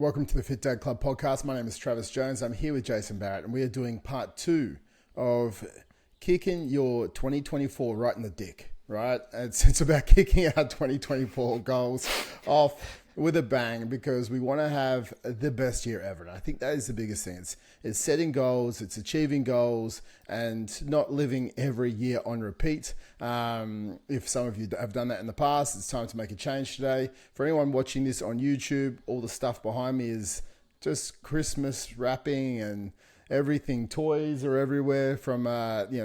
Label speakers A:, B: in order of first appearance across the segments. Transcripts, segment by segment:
A: Welcome to the Fit Dad Club podcast. My name is Travis Jones. I'm here with Jason Barrett, and we are doing part 2 of kicking your 2024 right in the dick, right? It's about kicking our 2024 goals off with a bang because we want to have the best year ever. And I think that is the biggest thing. It's setting goals, it's achieving goals, and not living every year on repeat. If some of you have done that in the past, it's time to make a change today. For anyone watching this on YouTube, all the stuff behind me is just Christmas wrapping and everything. Toys are everywhere from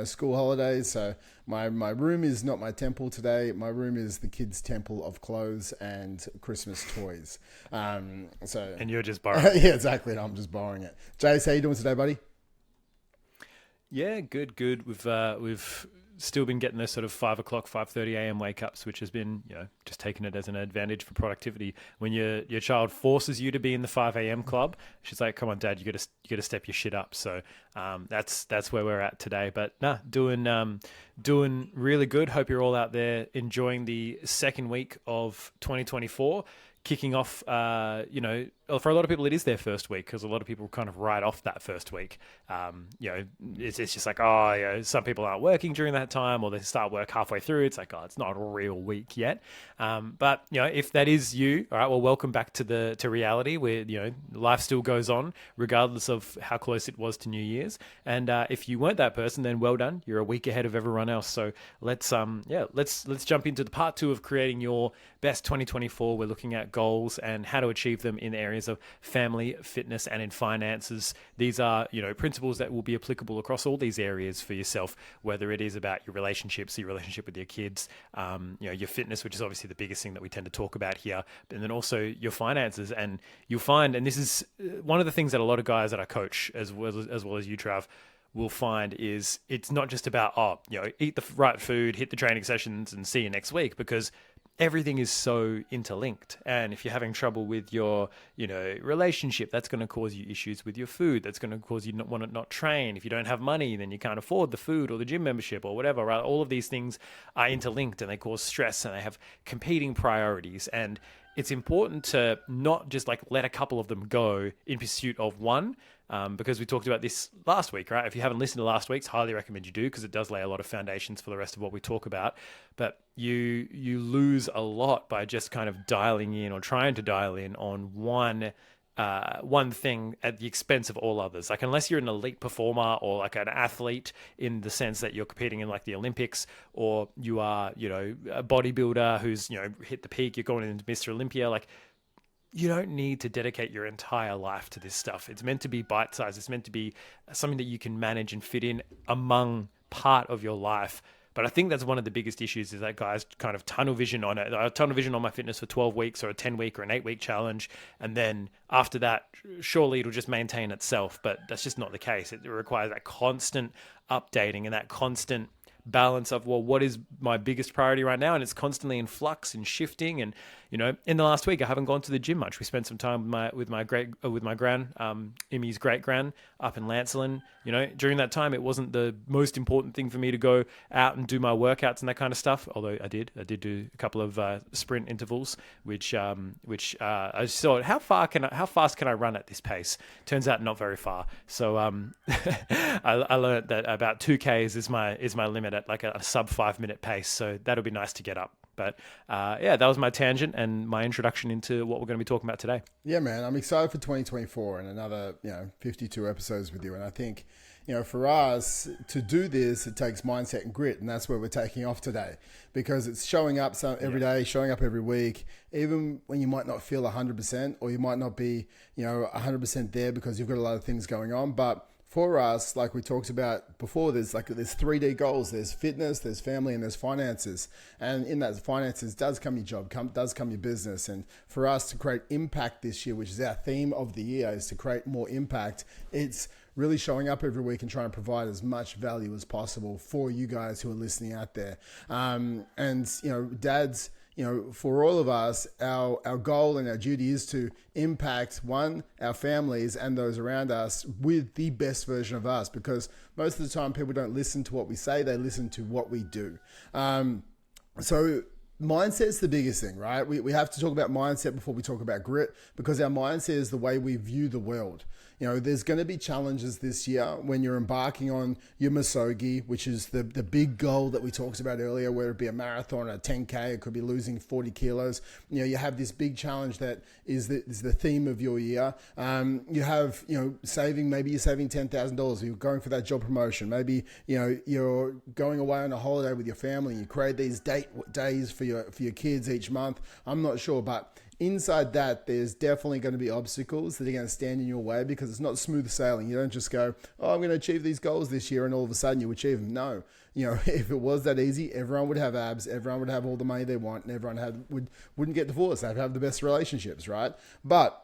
A: school holidays. So my room is not my temple today. My room is the kids' temple of clothes and Christmas toys. And
B: you're just borrowing.
A: Yeah, exactly. And I'm just borrowing it. Jace, how you doing today, buddy?
B: Yeah, good. We've still been getting those sort of 5 o'clock, 5:30 a.m. wake ups, which has been, just taking it as an advantage for productivity. When your child forces you to be in the 5 a.m. club, she's like, "Come on, Dad, you got to step your shit up." So that's where we're at today. But doing really good. Hope you're all out there enjoying the second week of 2024. Kicking off, for a lot of people, it is their first week because a lot of people kind of write off that first week. It's just like, some people aren't working during that time or they start work halfway through. It's like, it's not a real week yet. But if that is you, all right, well, welcome back to reality where, life still goes on regardless of how close it was to New Year's. And if you weren't that person, then well done. You're a week ahead of everyone else. So let's jump into the part 2 of creating your best 2024. We're looking at goals and how to achieve them in areas of family, fitness, and in finances. These are, principles that will be applicable across all these areas for yourself, whether it is about your relationships, your relationship with your kids, your fitness, which is obviously the biggest thing that we tend to talk about here, and then also your finances. And you'll find, and this is one of the things that a lot of guys that I coach, as well as you, Trav, will find is it's not just about, eat the right food, hit the training sessions, and see you next week, because everything is so interlinked. And if you're having trouble with your, relationship, that's going to cause you issues with your food. That's going to cause you not train. If you don't have money, then you can't afford the food or the gym membership or whatever, right? All of these things are interlinked and they cause stress and they have competing priorities. And it's important to not just let a couple of them go in pursuit of one. Because we talked about this last week, right? If you haven't listened to last week's, highly recommend you do, because it does lay a lot of foundations for the rest of what we talk about. But you lose a lot by just kind of dialing in or trying to dial in on one thing at the expense of all others. Like, unless you're an elite performer or like an athlete in the sense that you're competing in like the Olympics, or you are, a bodybuilder who's, hit the peak, you're going into Mr. Olympia, you don't need to dedicate your entire life to this stuff. It's meant to be bite-sized. It's meant to be something that you can manage and fit in among part of your life. But I think that's one of the biggest issues, is that guys kind of tunnel vision on it. I tunnel vision on my fitness for 12 weeks or a 10-week or an 8-week challenge. And then after that, surely it'll just maintain itself. But that's just not the case. It requires that constant updating and that constant balance of, well, what is my biggest priority right now? And it's constantly in flux and shifting. And in the last week, I haven't gone to the gym much. We spent some time with my gran, Imi's great gran, up in Lancelin. During that time, it wasn't the most important thing for me to go out and do my workouts and that kind of stuff. Although I did do a couple of sprint intervals, which I saw how fast can I run at this pace? Turns out not very far. So I learned that about 2Ks is my limit at like a sub 5-minute pace. So that'll be nice to get up. But that was my tangent and my introduction into what we're going to be talking about today.
A: Yeah, man, I'm excited for 2024 and another 52 episodes with you. And I think for us to do this, it takes mindset and grit, and that's where we're taking off today, because it's showing up every day, showing up every week, even when you might not feel 100% or you might not be 100% there because you've got a lot of things going on. But for us, like we talked about before, there's 3D goals. There's fitness, there's family, and there's finances. And in that finances does come your job, does come your business. And for us to create impact this year, which is our theme of the year, is to create more impact. It's really showing up every week and trying to provide as much value as possible for you guys who are listening out there. Dads, for all of us, our goal and our duty is to impact, our families and those around us with the best version of us, because most of the time people don't listen to what we say, they listen to what we do. So mindset's the biggest thing, right? We have to talk about mindset before we talk about grit, because our mindset is the way we view the world. There's going to be challenges this year when you're embarking on your Masogi, which is the big goal that we talked about earlier, whether it be a marathon, a 10K, it could be losing 40 kilos. You have this big challenge that is the theme of your year. You have, maybe you're saving $10,000. You're going for that job promotion. Maybe, you're going away on a holiday with your family. You create these days for your kids each month. I'm not sure, but inside that, there's definitely going to be obstacles that are going to stand in your way, because it's not smooth sailing. You don't just go, I'm going to achieve these goals this year, and all of a sudden you achieve them. No, if it was that easy, everyone would have abs, everyone would have all the money they want, and everyone wouldn't get divorced. They'd have the best relationships, right? But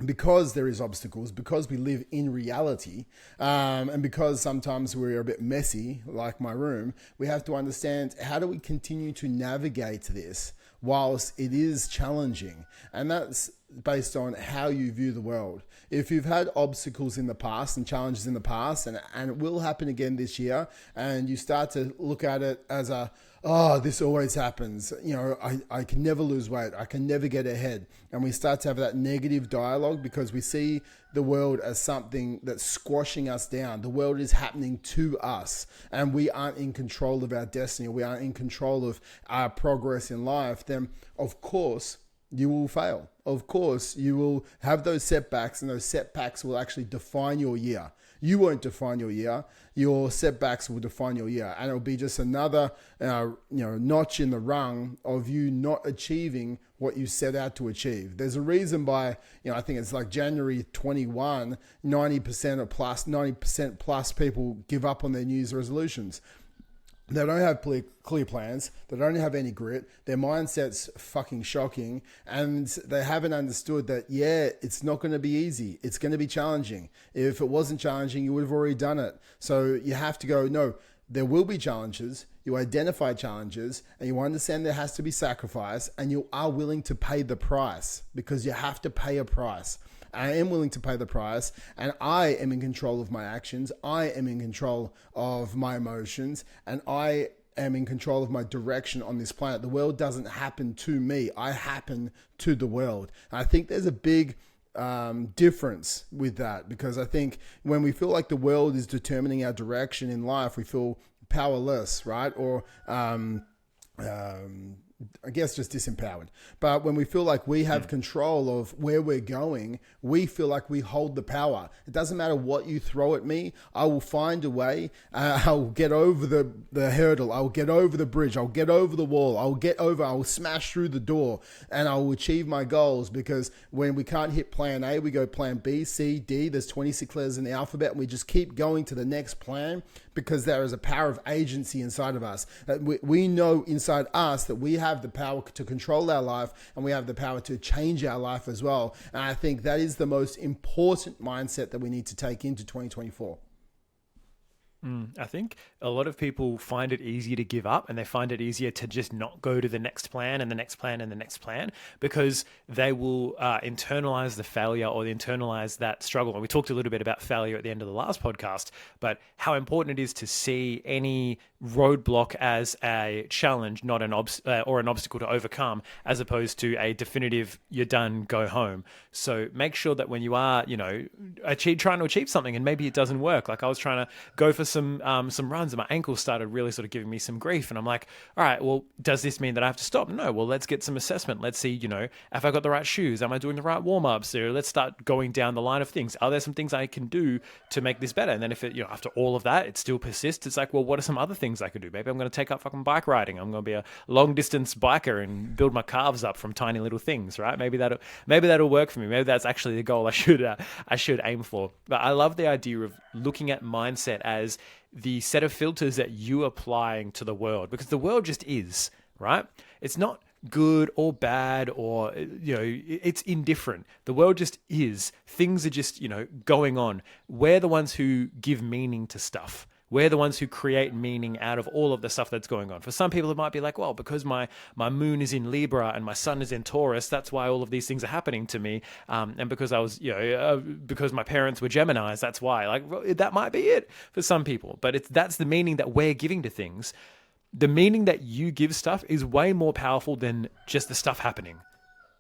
A: because there is obstacles, because we live in reality, and because sometimes we're a bit messy, like my room, we have to understand, how do we continue to navigate this whilst it is challenging? And that's based on how you view the world. If you've had obstacles in the past and challenges in the past, and it will happen again this year, and you start to look at it as this always happens. I can never lose weight. I can never get ahead. And we start to have that negative dialogue because we see the world as something that's squashing us down. The world is happening to us, and we aren't in control of our destiny. We aren't in control of our progress in life. Then, of course, you will fail. Of course, you will have those setbacks, and those setbacks will actually define your year. You won't define your year. Your setbacks will define your year. And it'll be just another notch in the rung of you not achieving what you set out to achieve. There's a reason by, I think it's like January 21, 90% plus people give up on their New Year's resolutions. They don't have clear plans. They don't have any grit. Their mindset's fucking shocking. And they haven't understood that, it's not going to be easy. It's going to be challenging. If it wasn't challenging, you would have already done it. So you have to go, no, there will be challenges. You identify challenges, and you understand there has to be sacrifice, and you are willing to pay the price, because you have to pay a price. I am willing to pay the price, and I am in control of my actions. I am in control of my emotions, and I am in control of my direction on this planet. The world doesn't happen to me. I happen to the world. And I think there's a big difference with that, because I think when we feel like the world is determining our direction in life, we feel powerless, right? Or I guess just disempowered. But when we feel like we have control of where we're going, we feel like we hold the power. It doesn't matter what you throw at me. I will find a way. I'll get over the hurdle. I'll get over the bridge. I'll get over the wall. I'll smash through the door, and I'll achieve my goals, because when we can't hit plan A, we go plan B, C, D. There's 26 letters in the alphabet, and we just keep going to the next plan, because there is a power of agency inside of us. We know inside us that we have the power to control our life, and we have the power to change our life as well. And I think that is the most important mindset that we need to take into 2024.
B: I think a lot of people find it easier to give up, and they find it easier to just not go to the next plan and the next plan and the next plan, because they will internalize the failure, or internalize that struggle. And we talked a little bit about failure at the end of the last podcast, but how important it is to see any roadblock as a challenge, not an obstacle to overcome, as opposed to a definitive, you're done, go home. So make sure that when you are, trying to achieve something, and maybe it doesn't work. Like I was trying to go for some runs, and my ankle started really sort of giving me some grief, and I'm like, all right, well, does this mean that I have to stop? No. Well, let's get some assessment. Let's see, if I got the right shoes, am I doing the right warm-ups? So let's start going down the line of things. Are there some things I can do to make this better? And then if it, after all of that, it still persists, it's like, well, what are some other things I could do? Maybe I'm going to take up fucking bike riding. I'm going to be a long distance biker and build my calves up from tiny little things, right? Maybe that'll work for me. Maybe that's actually the goal I should aim for. But I love the idea of looking at mindset as the set of filters that you applying to the world, because the world just is, right? It's not good or bad, or it's indifferent. The world just is. Things are just going on. We're the ones who give meaning to stuff. We're the ones who create meaning out of all of the stuff that's going on. For some people, it might be like, well, because my moon is in Libra and my sun is in Taurus, that's why all of these things are happening to me. And because I was, because my parents were Geminis, that's why. Like, that might be it for some people. But that's the meaning that we're giving to things. the meaning that you give stuff is way more powerful than just the stuff happening.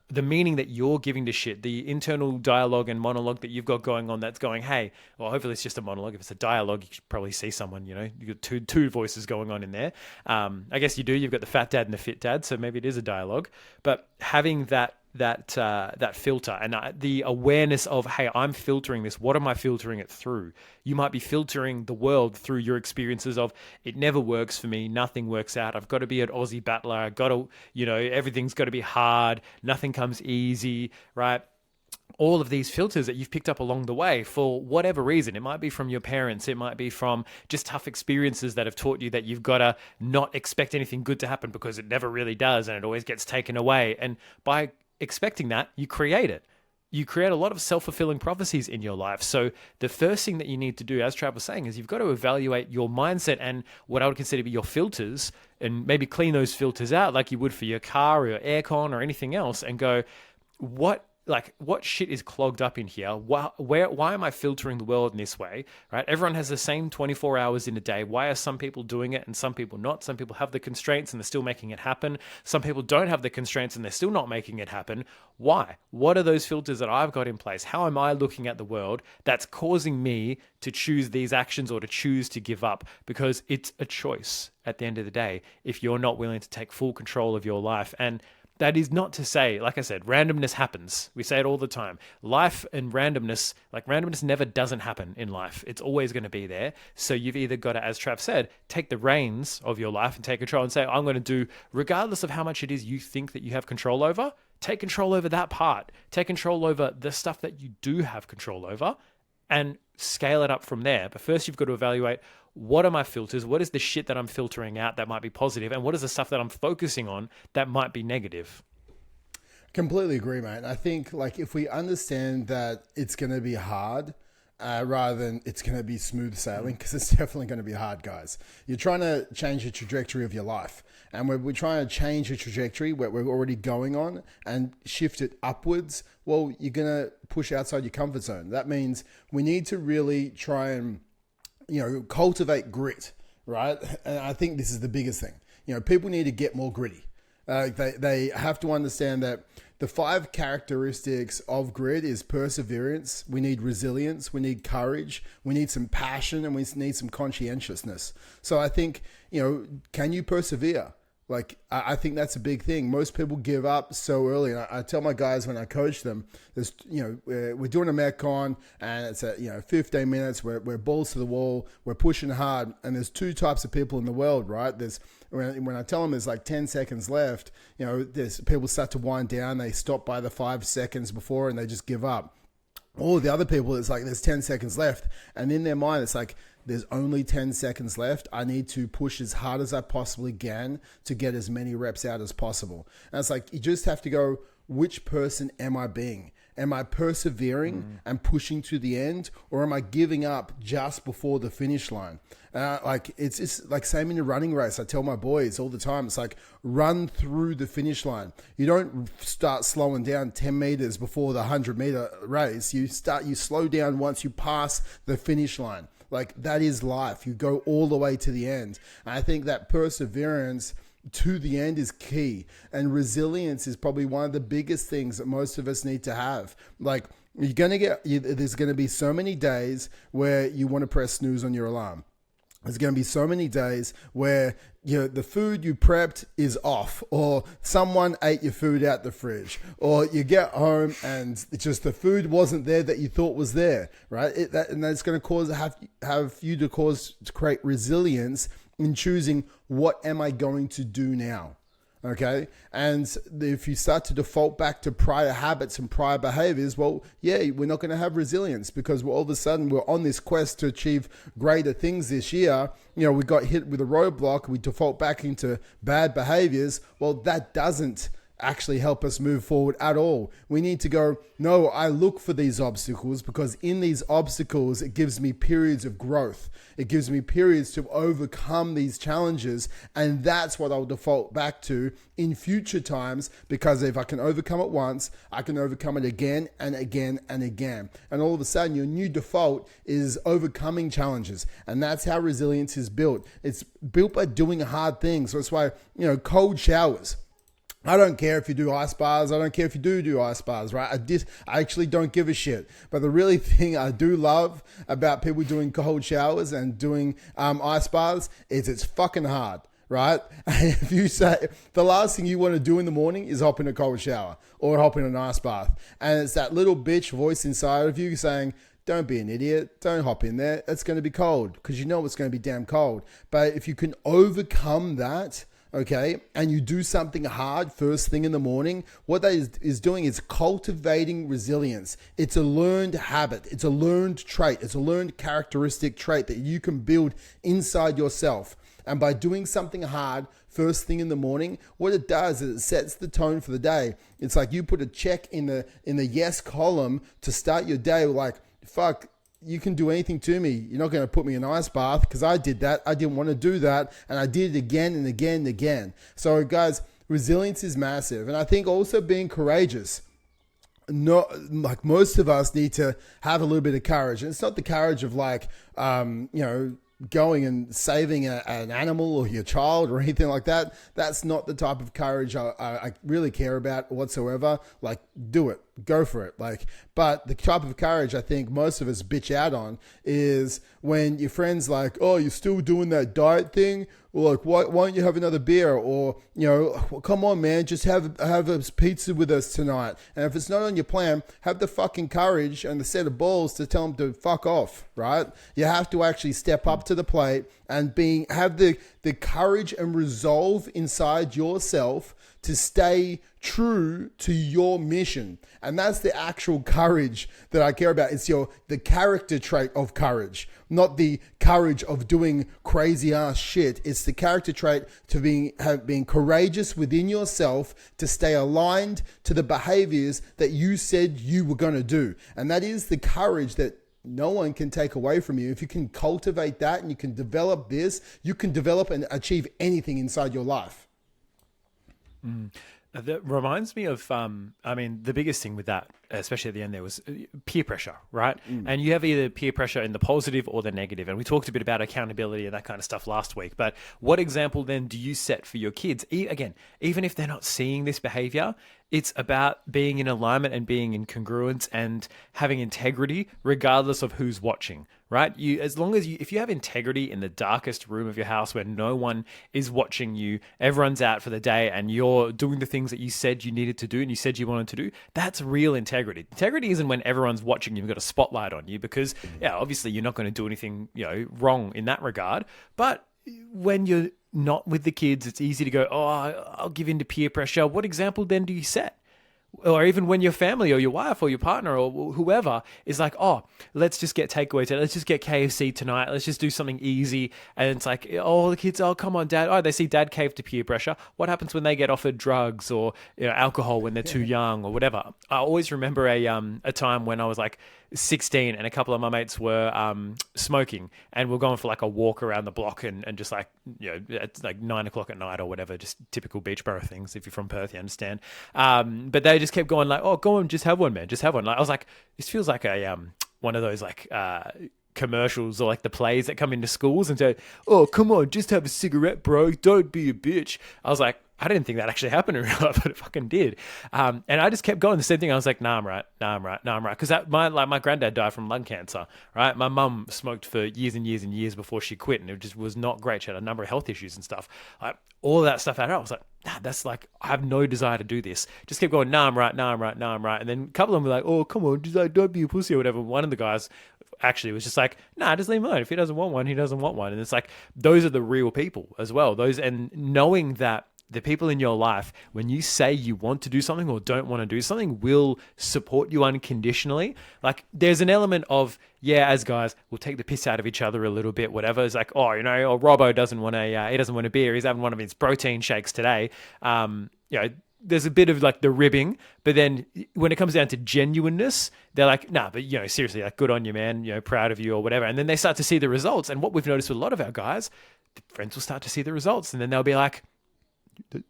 B: The meaning that you're giving to shit, the internal dialogue and monologue that you've got going on that's going, hey, well, hopefully it's just a monologue. If it's a dialogue, you should probably see someone, you know, you've got two voices going on in there. I guess you do. You've got the fat dad and the fit dad, so maybe it is a dialogue. But having that filter and the awareness of, hey, I'm filtering this. What am I filtering it through? You might be filtering the world through your experiences of, it never works for me. Nothing works out. I've got to be an Aussie battler. I've got to, you know, everything's got to be hard. Nothing comes easy, right? All of these filters that you've picked up along the way for whatever reason. It might be from your parents. It might be from just tough experiences that have taught you that you've got to not expect anything good to happen because it never really does and it always gets taken away. And by expecting that, you create it. You create a lot of self-fulfilling prophecies in your life. So the first thing that you need to do, as Trav was saying, is you've got to evaluate your mindset and what I would consider to be your filters, and maybe clean those filters out like you would for your car or your aircon or anything else, and go, what shit is clogged up in here? Why am I filtering the world in this way? Right? Everyone has the same 24 hours in a day. Why are some people doing it and some people not? Some people have the constraints and they're still making it happen. Some people don't have the constraints and they're still not making it happen. Why? What are those filters that I've got in place? How am I looking at the world that's causing me to choose these actions or to choose to give up? Because it's a choice at the end of the day if you're not willing to take full control of your life. And that is not to say, like I said, randomness happens. We say it all the time. Life and randomness, like randomness never doesn't happen in life. It's always going to be there. So you've either got to, as Trav said, take the reins of your life and take control and say, I'm going to do, regardless of how much it is you think that you have control over, take control over that part. Take control over the stuff that you do have control over and scale it up from there. But first you've got to evaluate, what are my filters? What is the shit that I'm filtering out that might be positive? And what is the stuff that I'm focusing on that might be negative?
A: Completely agree, mate. I think like if we understand that it's going to be hard rather than it's going to be smooth sailing, because it's definitely going to be hard, guys. You're trying to change the trajectory of your life. And we're trying to change the trajectory where we're already going on and shift it upwards. Well, you're going to push outside your comfort zone. That means we need to really try and cultivate grit, right? And I think this is the biggest thing. People need to get more gritty. They have to understand that the 5 characteristics of grit is perseverance. We need resilience. We need courage. We need some passion, and we need some conscientiousness. So I think, can you persevere? Like, I think that's a big thing. Most people give up so early. And I tell my guys when I coach them, there's, we're doing a Metcon and it's at, 15 minutes. We're balls to the wall. We're pushing hard. And there's 2 types of people in the world, right? There's, when I tell them there's like 10 seconds left, there's people start to wind down. They stop by the 5 seconds before and they just give up. All the other people, it's like there's 10 seconds left. And in their mind, it's like, there's only 10 seconds left. I need to push as hard as I possibly can to get as many reps out as possible. And it's like, you just have to go, which person am I being? Am I persevering and pushing to the end, or am I giving up just before the finish line? It's just like same in a running race. I tell my boys all the time, it's like run through the finish line. You don't start slowing down 10 meters before the 100-meter race. You slow down once you pass the finish line. Like that is life. You go all the way to the end. And I think that perseverance to the end is key. And resilience is probably one of the biggest things that most of us need to have. Like there's going to be so many days where you want to press snooze on your alarm. There's going to be so many days where the food you prepped is off, or someone ate your food out the fridge, or you get home and it's just the food wasn't there that you thought was there, right? And that's going to have you to create resilience in choosing, what am I going to do now? Okay. And if you start to default back to prior habits and prior behaviors, well, yeah, we're not going to have resilience, because all of a sudden we're on this quest to achieve greater things this year. We got hit with a roadblock. We default back into bad behaviors. Well, that doesn't actually help us move forward at all. We need to go, no, I look for these obstacles because in these obstacles, it gives me periods of growth. It gives me periods to overcome these challenges. And that's what I'll default back to in future times, because if I can overcome it once, I can overcome it again and again and again. And all of a sudden, your new default is overcoming challenges. And that's how resilience is built. It's built by doing hard things. So that's why, cold showers. I don't care if you do ice baths. I don't care if you do ice baths, right? I actually don't give a shit. But the really thing I do love about people doing cold showers and doing ice baths is it's fucking hard, right? And if you say the last thing you want to do in the morning is hop in a cold shower or hop in an ice bath, and it's that little bitch voice inside of you saying, don't be an idiot. Don't hop in there. It's going to be cold, because you know it's going to be damn cold. But if you can overcome that, okay, and you do something hard first thing in the morning, what that is doing is cultivating resilience. It's a learned habit. It's a learned trait. It's a learned characteristic trait that you can build inside yourself. And by doing something hard first thing in the morning, what it does is it sets the tone for the day. It's like you put a check in the yes column to start your day, like, fuck, you can do anything to me. You're not going to put me in an ice bath, because I did that. I didn't want to do that. And I did it again and again and again. So guys, resilience is massive. And I think also being courageous. Like most of us need to have a little bit of courage. And it's not the courage of like, going and saving an animal or your child or anything like that. That's not the type of courage I really care about whatsoever. Like, do it, go for it. But the type of courage I think most of us bitch out on is when your friend's like, oh, you're still doing that diet thing? Or like, why don't you have another beer? Or, well, come on, man, just have a pizza with us tonight. And if it's not on your plan, have the fucking courage and the set of balls to tell them to fuck off, right? You have to actually step up to the plate and have the courage and resolve inside yourself to stay true to your mission. And that's the actual courage that I care about. It's the character trait of courage, not the courage of doing crazy ass shit. It's the character trait to being courageous within yourself to stay aligned to the behaviors that you said you were going to do. And that is the courage that no one can take away from you. If you can cultivate that and you can develop this, you can develop and achieve anything inside your life.
B: That reminds me of, the biggest thing with that, especially at the end there, was peer pressure, right? And you have either peer pressure in the positive or the negative. And we talked a bit about accountability and that kind of stuff last week. But what example then do you set for your kids? Again, even if they're not seeing this behavior, it's about being in alignment and being in congruence and having integrity regardless of who's watching, right? If you have integrity in the darkest room of your house where no one is watching you, everyone's out for the day and you're doing the things that you said you needed to do and you said you wanted to do, that's real integrity. Integrity isn't when everyone's watching you, you've got a spotlight on you, because obviously you're not going to do anything, wrong in that regard. But when you're not with the kids, it's easy to go, oh, I'll give in to peer pressure. What example then do you set? Or even when your family or your wife or your partner or whoever is like, oh, let's just get takeaway today. Let's just get KFC tonight. Let's just do something easy. And it's like, oh, the kids, oh, come on, dad. Oh, they see dad cave to peer pressure. What happens when they get offered drugs or alcohol when they're too young or whatever? I always remember a time when I was like 16 and a couple of my mates were smoking, and we're going for like a walk around the block and just like, it's like 9 o'clock at night or whatever, just typical Beachboro things. If you're from Perth, you understand. But they just kept going like, oh, go on, just have one, man, just have one. Like, I was like, this feels like a one of those like commercials or like the plays that come into schools and say, oh, come on, just have a cigarette, bro, don't be a bitch. I was like, I didn't think that actually happened in real life, but it fucking did. And I just kept going the same thing. I was like, nah, I'm right. Because my granddad died from lung cancer, right? My mum smoked for years and years and years before she quit, and it just was not great. She had a number of health issues and stuff. Like, all of that stuff out. I was like, nah, that's like, I have no desire to do this. Just kept going, nah, I'm right. And then a couple of them were like, oh, come on, just like, don't be a pussy or whatever. One of the guys actually was just like, nah, just leave him alone. If he doesn't want one, he doesn't want one. And it's like, those are the real people as well. And knowing that the people in your life, when you say you want to do something or don't want to do something, will support you unconditionally. Like, there's an element of, as guys, we'll take the piss out of each other a little bit, whatever. It's like, oh, Robbo doesn't want he doesn't want a beer. He's having one of his protein shakes today. there's a bit of like the ribbing, but then when it comes down to genuineness, they're like, nah, but seriously, like good on you, man, proud of you or whatever. And then they start to see the results. And what we've noticed with a lot of our guys, the friends will start to see the results, and then they'll be like,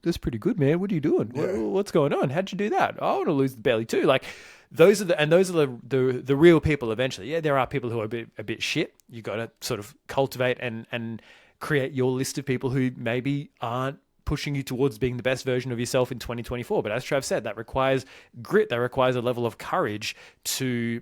B: that's pretty good, man. What are you doing?
A: Yeah.
B: What's going on? How'd you do that? I want to lose the belly too. Like those are the real people eventually. Yeah, there are people who are a bit shit. You got to sort of cultivate and create your list of people who maybe aren't pushing you towards being the best version of yourself in 2024. But as Trav said, that requires grit. That requires a level of courage to,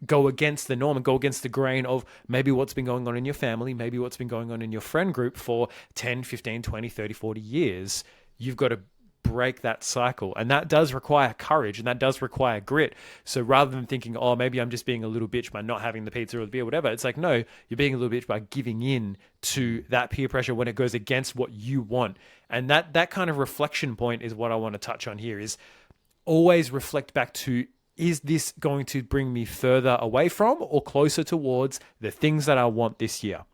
B: go against the norm and go against the grain of maybe what's been going on in your family, maybe what's been going on in your friend group for 10, 15, 20, 30, 40 years. You've got to break that cycle. And that does require courage, and that does require grit. So rather than thinking, oh, maybe I'm just being a little bitch by not having the pizza or the beer, whatever, it's like, no, you're being a little bitch by giving in to that peer pressure when it goes against what you want. And that kind of reflection point is what I want to touch on here, is always reflect back to, is this going to bring me further away from or closer towards the things that I want this year?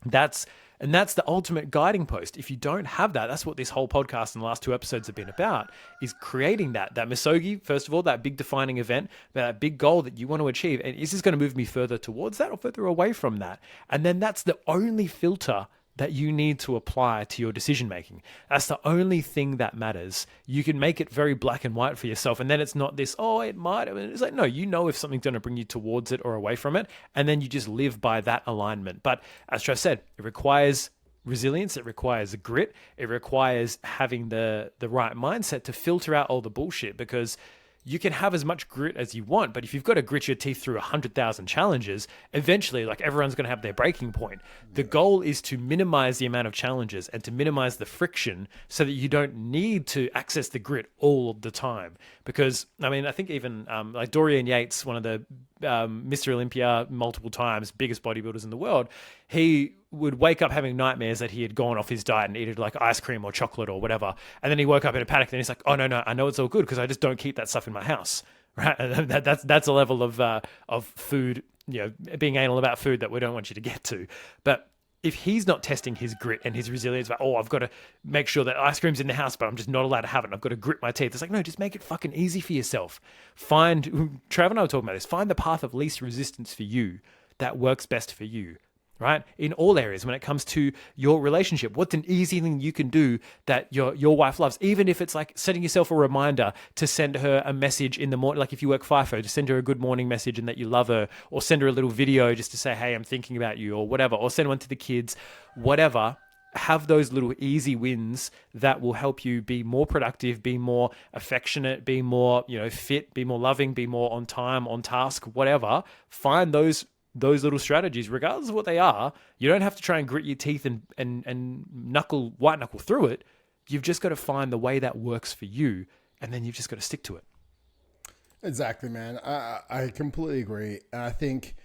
B: That's the ultimate guiding post. If you don't have that, that's what this whole podcast and the last 2 episodes have been about, is creating that Misogi, first of all, that big defining event, that big goal that you want to achieve. And is this going to move me further towards that or further away from that? And then that's the only filter that you need to apply to your decision making. That's the only thing that matters. You can make it very black and white for yourself, and then it's not this, oh, it might. I mean, it's like, no, if something's going to bring you towards it or away from it, and then you just live by that alignment. But as Trev said, it requires resilience, it requires grit, it requires having the right mindset to filter out all the bullshit, because you can have as much grit as you want, but if you've got to grit your teeth through 100,000 challenges, eventually, like, everyone's going to have their breaking point. The goal is to minimize the amount of challenges and to minimize the friction so that you don't need to access the grit all the time. Because, I mean, I think even like Dorian Yates, one of the Mr. Olympia multiple times, biggest bodybuilders in the world, he would wake up having nightmares that he had gone off his diet and eaten like ice cream or chocolate or whatever. And then he woke up in a panic, and he's like, oh, no, I know it's all good because I just don't keep that stuff in my house. Right? And that's a level of food, being anal about food that we don't want you to get to. But if he's not testing his grit and his resilience, like, oh, I've got to make sure that ice cream's in the house, but I'm just not allowed to have it, and I've got to grit my teeth. It's like, no, just make it fucking easy for yourself. Trav and I were talking about this, find the path of least resistance for you that works best for you. Right? In all areas, when it comes to your relationship, what's an easy thing you can do that your wife loves? Even if it's like setting yourself a reminder to send her a message in the morning, like if you work FIFO, to send her a good morning message and that you love her, or send her a little video just to say, hey, I'm thinking about you, or whatever, or send one to the kids, whatever. Have those little easy wins that will help you be more productive, be more affectionate, be more, fit, be more loving, be more on time, on task, whatever. Find those little strategies, regardless of what they are. You don't have to try and grit your teeth and white knuckle through it. You've just got to find the way that works for you, and then you've just got to stick to it.
A: Exactly, man. I completely agree. And I think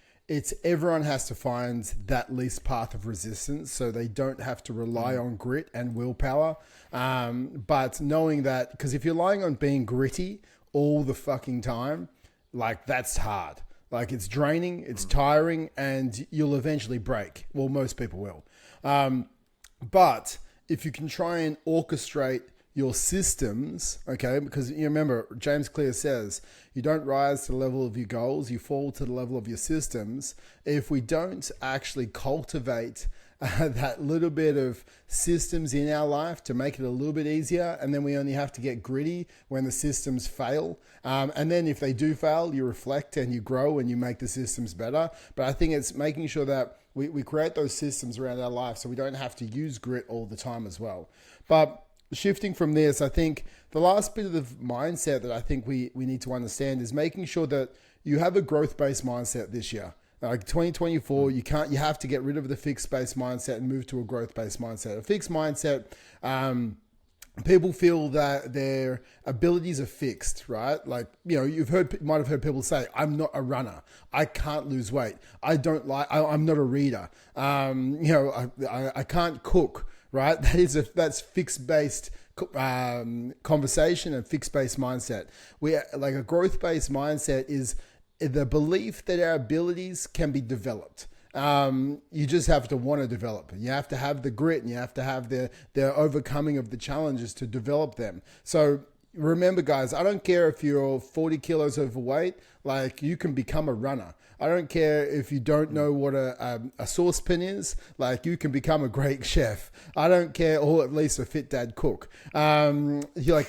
A: everyone has to find that least path of resistance so they don't have to rely on grit and willpower. But knowing that, because if you're relying on being gritty all the fucking time, like, that's hard. Like, it's draining, it's tiring, and you'll eventually break. Well, most people will. But if you can try and orchestrate your systems, okay, because you remember, James Clear says, you don't rise to the level of your goals, you fall to the level of your systems. If we don't actually cultivate that little bit of systems in our life to make it a little bit easier, and then we only have to get gritty when the systems fail. And then if they do fail, you reflect and you grow and you make the systems better. But I think it's making sure that we create those systems around our life so we don't have to use grit all the time as well. But shifting from this, I think the last bit of the mindset that I think we need to understand is making sure that you have a growth-based mindset this year. Like 2024, you have to get rid of the fixed-based mindset and move to a growth-based mindset. A fixed mindset, people feel that their abilities are fixed, right? Like, you might have heard people say, I'm not a runner. I can't lose weight. I'm not a reader. I can't cook, right? That's fixed-based conversation and fixed-based mindset. Like, a growth-based mindset is the belief that our abilities can be developed. You just have to want to develop. You have to have the grit, and you have to have the overcoming of the challenges to develop them. So Remember, guys, I don't care if you're 40 kilos overweight, like you can become a runner. I don't care if you don't know what a saucepan is, like you can become a great chef. I don't care, or at least a fit dad cook. You're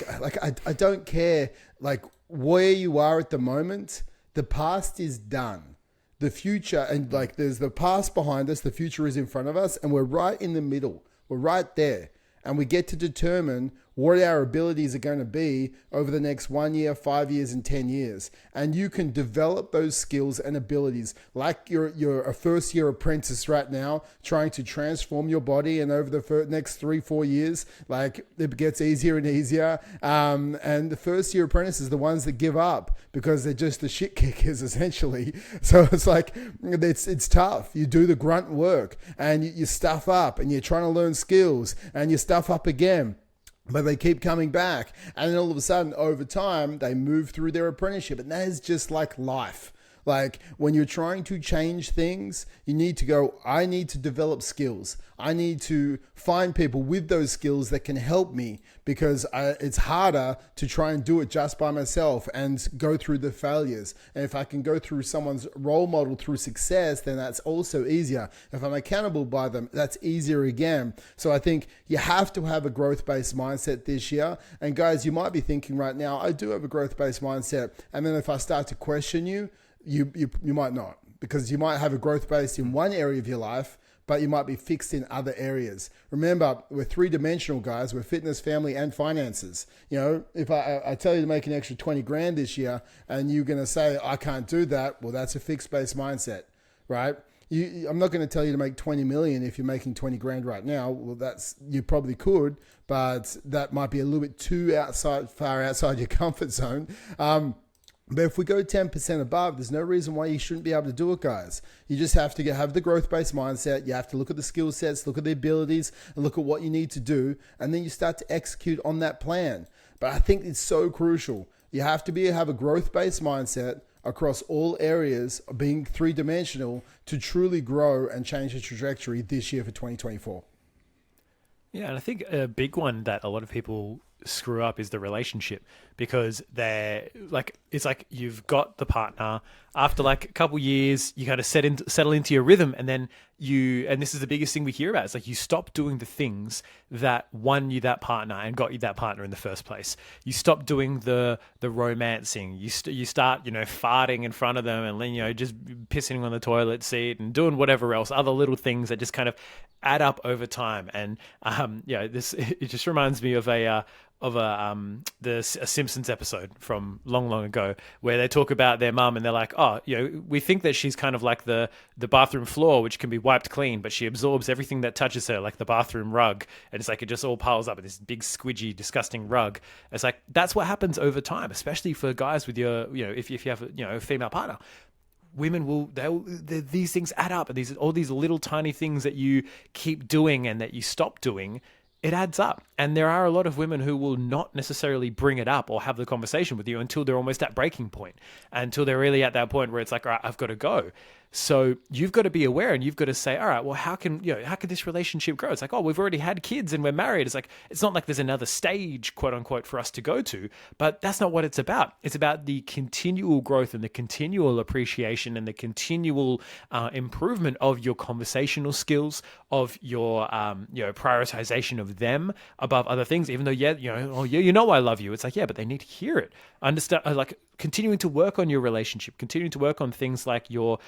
A: I don't care like where you are at the moment. The past is done. The future, and like there's the past behind us, the future is in front of us, and we're right in the middle. We're right there. And we get to determine what our abilities are going to be over the next 1 year, 5 years, and 10 years. And you can develop those skills and abilities like you're a first year apprentice right now, trying to transform your body. And over the next 3-4 years, like it gets easier and easier. And the first year apprentices are the ones that give up because they're just the shit kickers essentially. So it's like, it's tough. You do the grunt work and you stuff up and you're trying to learn skills and you stuff up again. But they keep coming back. And then all of a sudden, over time, they move through their apprenticeship. And that is just like life. Like when you're trying to change things, you need to go, I need to develop skills. I need to find people with those skills that can help me because it's harder to try and do it just by myself and go through the failures. And if I can go through someone's role model through success, then that's also easier. If I'm accountable by them, that's easier again. So I think you have to have a growth-based mindset this year. And guys, you might be thinking right now, I do have a growth-based mindset. And then if I start to question you, you might not, because you might have a growth base in one area of your life, but you might be fixed in other areas. Remember, we're three-dimensional, guys. We're fitness, family, and finances. You know, if I tell you to make an extra 20 grand this year and you're going to say, I can't do that, well, that's a fixed base mindset, right? I'm not going to tell you to make 20 million if you're making 20 grand right now. Well, you probably could, but that might be a little bit too far outside your comfort zone. But if we go 10% above, there's no reason why you shouldn't be able to do it, guys. You just have to have the growth-based mindset. You have to look at the skill sets, look at the abilities, and look at what you need to do. And then you start to execute on that plan. But I think it's so crucial. You have to have a growth-based mindset across all areas, being three-dimensional, to truly grow and change the trajectory this year for 2024.
B: Yeah, and I think a big one that a lot of people screw up is the relationship, because it's like you've got the partner. After like a couple years, you kind of settle into your rhythm, and then and this is the biggest thing we hear about. It's like you stop doing the things that won you that partner and got you that partner in the first place. You stop doing the romancing. You start farting in front of them, and then just pissing on the toilet seat and doing whatever else, other little things that just kind of add up over time. And it just reminds me of a Simpsons episode from long ago, where they talk about their mum and they're like, we think that she's kind of like the bathroom floor, which can be wiped clean, but she absorbs everything that touches her, like the bathroom rug. And it's like it just all piles up in this big squidgy, disgusting rug. It's like that's what happens over time, especially for guys with if you have a female partner. Women these things add up, and all these little tiny things that you keep doing and that you stop doing, it adds up. And there are a lot of women who will not necessarily bring it up or have the conversation with you until they're almost at breaking point, until they're really at that point where it's like, all right, I've got to go. So you've got to be aware, and you've got to say, all right, well, how can this relationship grow? It's like, we've already had kids and we're married. It's like, it's not like there's another stage, quote unquote, for us to go to, but that's not what it's about. It's about the continual growth and the continual appreciation and the continual improvement of your conversational skills, of your prioritization of them above other things. Even though, I love you. It's like, yeah, but they need to hear it. Understand, continuing to work on your relationship, continuing to work on things like your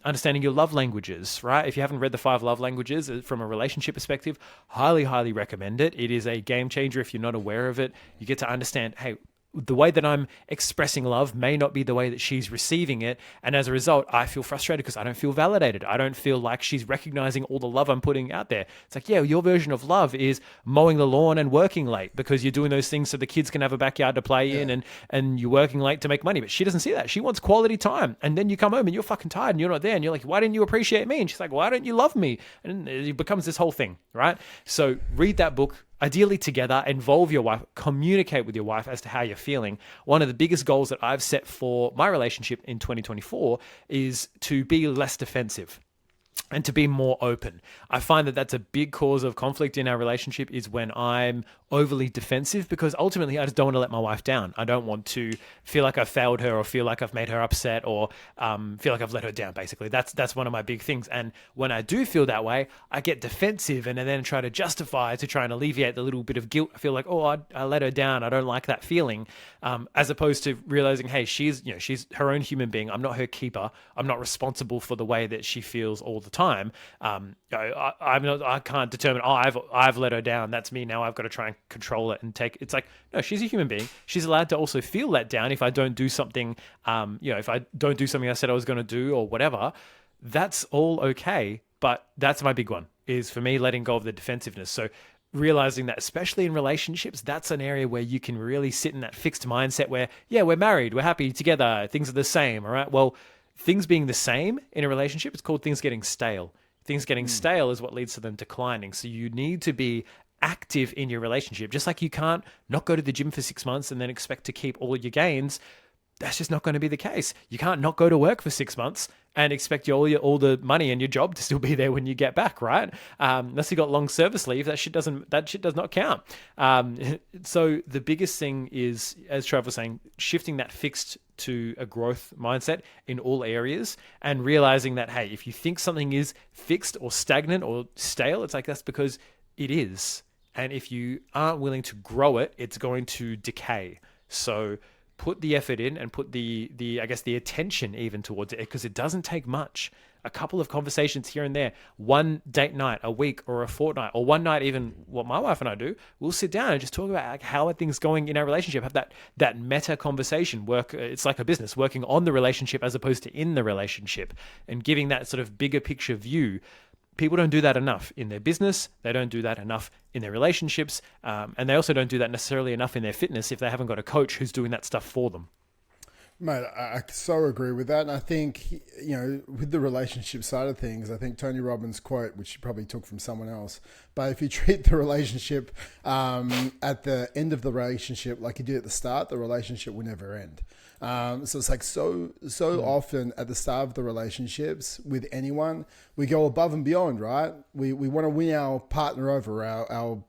B: understanding your love languages, right? If you haven't read the 5 love languages from a relationship perspective, highly, highly recommend it. It is a game changer if you're not aware of it. You get to understand, hey, the way that I'm expressing love may not be the way that she's receiving it. And as a result, I feel frustrated because I don't feel validated. I don't feel like she's recognizing all the love I'm putting out there. It's like, yeah, your version of love is mowing the lawn and working late because you're doing those things so the kids can have a backyard to play in, and you're working late to make money. But she doesn't see that. She wants quality time. And then you come home and you're fucking tired and you're not there. And you're like, why didn't you appreciate me? And she's like, why don't you love me? And it becomes this whole thing, right? So read that book. Ideally together, involve your wife, communicate with your wife as to how you're feeling. One of the biggest goals that I've set for my relationship in 2024 is to be less defensive. and to be more open. I find that that's a big cause of conflict in our relationship, is when I'm overly defensive, because ultimately I just don't want to let my wife down. I don't want to feel like I've failed her, or feel like I've made her upset, or feel like I've let her down, basically. That's one of my big things. And when I do feel that way, I get defensive and then try to justify, to try and alleviate the little bit of guilt. I feel like, oh, I let her down. I don't like that feeling. As opposed to realizing, hey, she's her own human being. I'm not her keeper. I'm not responsible for the way that she feels all the time. I can't determine, I've let her down, that's me now, I've got to try and control it and take. It's like, no, she's a human being. She's allowed to also feel let down if I don't do something, if I don't do something I said I was going to do or whatever. That's all okay. But that's my big one, is for me letting go of the defensiveness. So realizing that, especially in relationships, that's an area where you can really sit in that fixed mindset where, yeah, we're married, we're happy together, things are the same, all right? Well, things being the same in a relationship, it's called things getting stale. Things getting stale is what leads to them declining. So you need to be active in your relationship. Just like you can't not go to the gym for 6 months and then expect to keep all your gains. That's just not going to be the case. You can't not go to work for 6 months and expect all the money and your job to still be there when you get back, right? Unless you got long service leave, that shit does not count. So the biggest thing is, as Trav was saying, shifting that fixed to a growth mindset in all areas, and realizing that, hey, if you think something is fixed or stagnant or stale, it's like, that's because it is. And if you aren't willing to grow it, it's going to decay. So put the effort in, and put the attention even towards it, because it doesn't take much. A couple of conversations here and there, one date night a week or a fortnight, or one night, even what my wife and I do, we'll sit down and just talk about, like, how are things going in our relationship, have that meta conversation. It's like a business, working on the relationship as opposed to in the relationship, and giving that sort of bigger picture view. People don't do that enough in their business. They don't do that enough in their relationships. And they also don't do that necessarily enough in their fitness if they haven't got a coach who's doing that stuff for them.
A: Mate, I so agree with that. And I think, with the relationship side of things, I think Tony Robbins' quote, which you probably took from someone else, but if you treat the relationship at the end of the relationship like you did at the start, the relationship will never end. So it's like so often at the start of the relationships with anyone, we go above and beyond, right? We want to win our partner over, our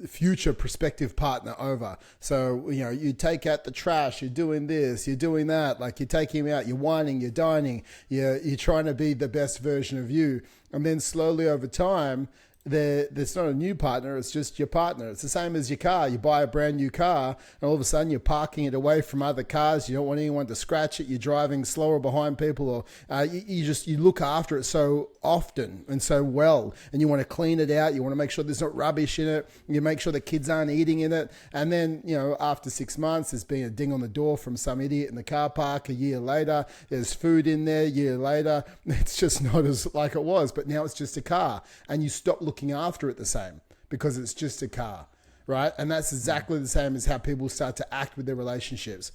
A: future prospective partner over. So, you take out the trash, you're doing this, you're doing that, like, you take him out, you're whining, you're dining, you're trying to be the best version of you. And then slowly over time, there's not a new partner, it's just your partner. It's the same as your car. You buy a brand new car and all of a sudden you're parking it away from other cars. You don't want anyone to scratch it. You're driving slower behind people, or you look after it so often and so well, and you want to clean it out. You want to make sure there's not rubbish in it. You make sure the kids aren't eating in it. And then, after 6 months, there's been a ding on the door from some idiot in the car park. A year later, there's food in there. A year later, it's just not as like it was, but now it's just a car, and you stop looking after it the same because it's just a car, right? And that's exactly the same as how people start to act with their relationships.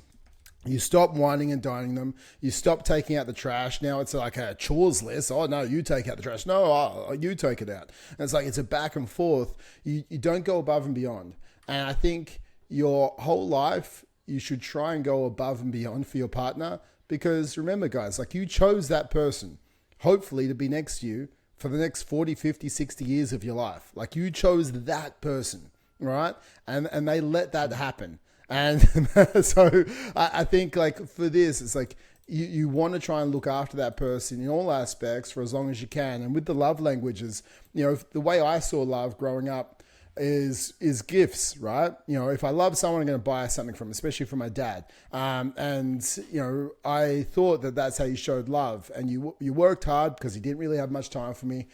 A: You stop whining and dining them. You stop taking out the trash. Now it's like a chores list. Oh, no, you take out the trash. No, you take it out. And it's like, it's a back and forth. You don't go above and beyond. And I think your whole life, you should try and go above and beyond for your partner, because remember, guys, like, you chose that person, hopefully, to be next to you for the next 40, 50, 60 years of your life. Like, you chose that person, right? And they let that happen. And so I think, like, for this, it's like, you want to try and look after that person in all aspects for as long as you can. And with the love languages, the way I saw love growing up is gifts, right? If I love someone, I'm going to buy something from them, especially from my dad. And I thought that that's how you showed love. And you worked hard because he didn't really have much time for me.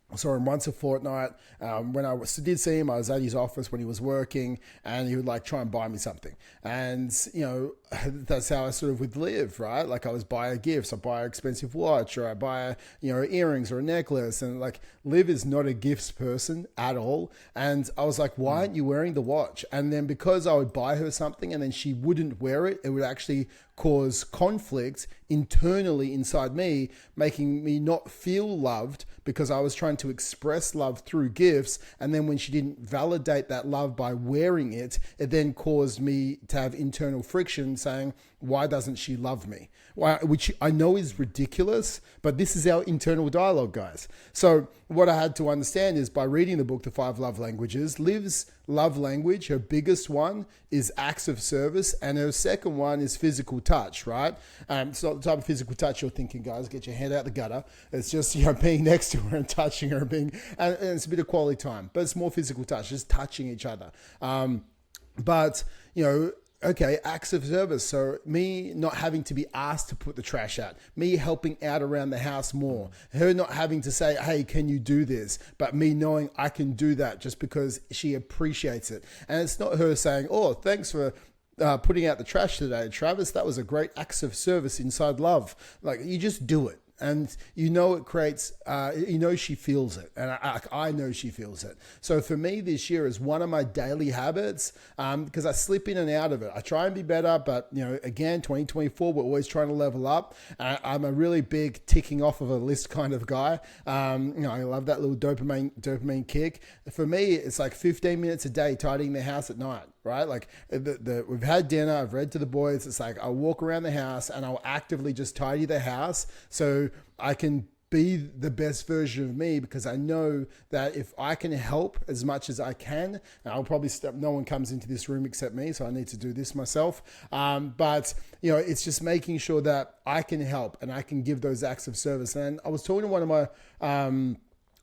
A: I saw him once a fortnight. When I did see him, I was at his office when he was working, and he would try and buy me something. And, that's how I sort of would live, right? Like, I was buy gifts. I buy an expensive watch, or I buy, earrings or a necklace. And Liv is not a gifts person at all. And I was like, why aren't you wearing the watch? And then because I would buy her something and then she wouldn't wear it, it would actually cause conflict internally inside me, making me not feel loved because I was trying to express love through gifts. And then when she didn't validate that love by wearing it, it then caused me to have internal friction saying, why doesn't she love me? Why, which I know is ridiculous, but this is our internal dialogue, guys. So what I had to understand is by reading the book, The 5 Love Languages, Liv's love language, her biggest one is acts of service, and her second one is physical touch, right? It's not the type of physical touch you're thinking, guys, get your hand out the gutter. It's just, being next to her and touching her, and it's a bit of quality time, but it's more physical touch, just touching each other. But, okay, acts of service. So me not having to be asked to put the trash out, me helping out around the house more, her not having to say, hey, can you do this? But me knowing I can do that just because she appreciates it. And it's not her saying, oh, thanks for putting out the trash today, Travis. That was a great acts of service inside love. Like, you just do it. And it creates, she feels it. And I know she feels it. So for me this year is one of my daily habits, because I slip in and out of it. I try and be better, but again, 2024, we're always trying to level up. I'm a really big ticking off of a list kind of guy. I love that little dopamine kick. For me, it's like 15 minutes a day tidying the house at night. Right? Like we've had dinner, I've read to the boys. It's like I'll walk around the house and I'll actively just tidy the house so I can be the best version of me, because I know that if I can help as much as I can, and I'll probably no one comes into this room except me, so I need to do this myself. But it's just making sure that I can help and I can give those acts of service. And I was talking to one of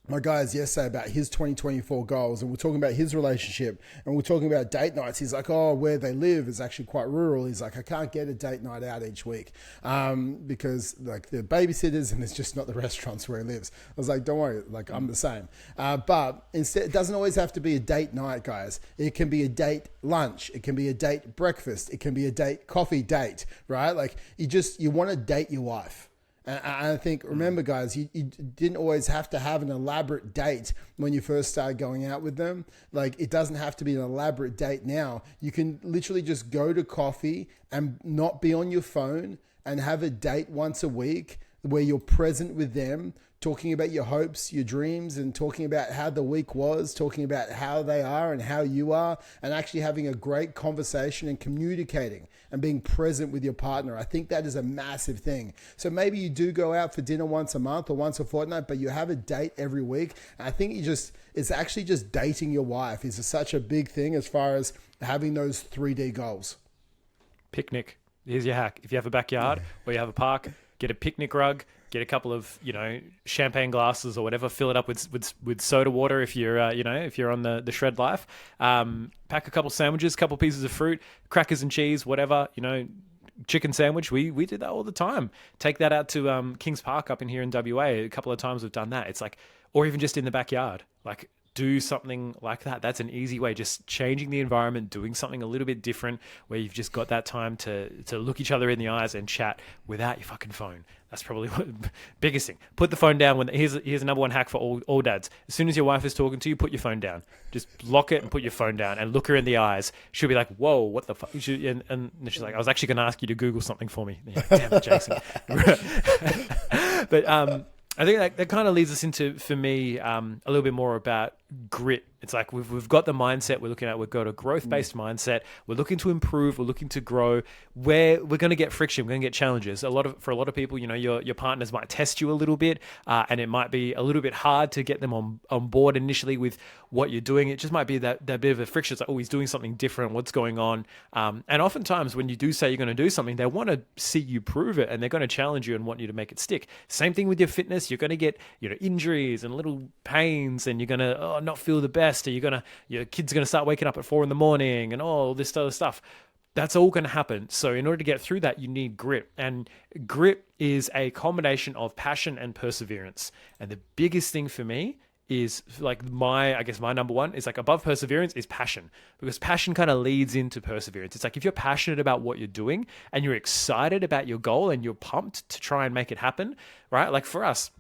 A: my guys yesterday about his 2024 goals, and we're talking about his relationship, and we're talking about date nights. He's like, where they live is actually quite rural. He's like, I can't get a date night out each week because like the babysitters, and it's just not the restaurants where he lives. I was like, don't worry, like I'm the same. But instead, it doesn't always have to be a date night, guys. It can be a date lunch. It can be a date breakfast. It can be a date coffee date, right? Like you want to date your wife. And I think, remember, guys, you didn't always have to have an elaborate date when you first started going out with them. Like, it doesn't have to be an elaborate date now. You can literally just go to coffee and not be on your phone and have a date once a week where you're present with them, talking about your hopes, your dreams, and talking about how the week was, talking about how they are and how you are, and actually having a great conversation and communicating and being present with your partner. I think that is a massive thing. So maybe you do go out for dinner once a month or once a fortnight, but you have a date every week. And I think it's actually just dating your wife is such a big thing as far as having those 3D goals.
B: Picnic. Here's your hack. If you have a backyard or you have a park, get a picnic rug, get a couple of, champagne glasses or whatever, fill it up with soda water if you're, if you're on the shred life. Pack a couple sandwiches, couple pieces of fruit, crackers and cheese, whatever, chicken sandwich. We do that all the time. Take that out to Kings Park up in here in WA. A couple of times we've done that. It's like, or even just in the backyard, like do something like that. That's an easy way, just changing the environment, doing something a little bit different where you've just got that time to look each other in the eyes and chat without your fucking phone. That's probably the biggest thing. Put the phone down. Here's a number one hack for all dads. As soon as your wife is talking to you, put your phone down. Just lock it and put your phone down and look her in the eyes. She'll be like, whoa, what the fuck? And she's like, I was actually going to ask you to Google something for me. Yeah, damn it, Jason. But I think that kind of leads us into, for me, a little bit more about grit. It's like we've got the mindset we're looking at. We've got a growth-based mindset. We're looking to improve. We're looking to grow. We're going to get friction. We're going to get challenges. For a lot of people, your partners might test you a little bit, and it might be a little bit hard to get them on board initially with what you're doing. It just might be that bit of a friction. It's like, oh, he's doing something different. What's going on? And oftentimes when you do say you're going to do something, they want to see you prove it, and they're going to challenge you and want you to make it stick. Same thing with your fitness. You're going to get injuries and little pains, and you're going to not feel the best. Or your kid's going to start waking up at 4 a.m. and all this other stuff. That's all going to happen. So in order to get through that, you need grit. And grit is a combination of passion and perseverance. And the biggest thing for me is like my number one is like above perseverance is passion, because passion kind of leads into perseverance. It's like if you're passionate about what you're doing and you're excited about your goal and you're pumped to try and make it happen, right? Like for us,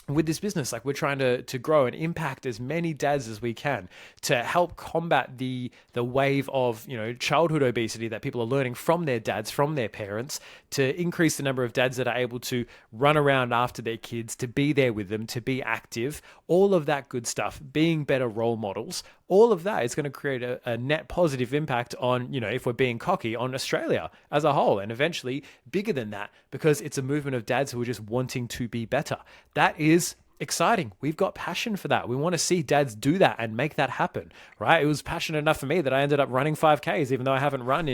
B: with this business, like we're trying to grow and impact as many dads as we can to help combat the wave of, childhood obesity that people are learning from their dads, from their parents, to increase the number of dads that are able to run around after their kids, to be there with them, to be active, all of that good stuff, being better role models. All of that is going to create a net positive impact on, if we're being cocky, on Australia as a whole, and eventually bigger than that, because it's a movement of dads who are just wanting to be better. That is exciting. We've got passion for that. We want to see dads do that and make that happen, right? It was passionate enough for me that I ended up running 5Ks, even though I haven't run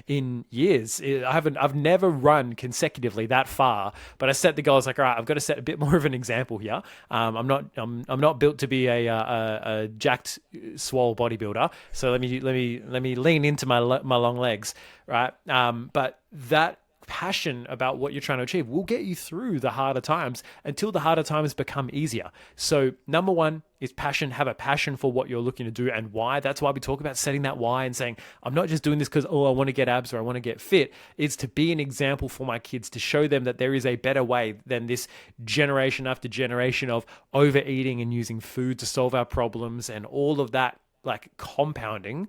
B: in years. I've never run consecutively that far, but I set the goal. I was like, all right, I've got to set a bit more of an example here. I'm not built to be a jacked, swole bodybuilder, so let me lean into my long legs, right? But that passion about what you're trying to achieve will get you through the harder times until the harder times become easier. So number one is passion. Have a passion for what you're looking to do and why. That's why we talk about setting that why and saying, I'm not just doing this because, I want to get abs or I want to get fit. It's to be an example for my kids, to show them that there is a better way than this generation after generation of overeating and using food to solve our problems and all of that, like compounding.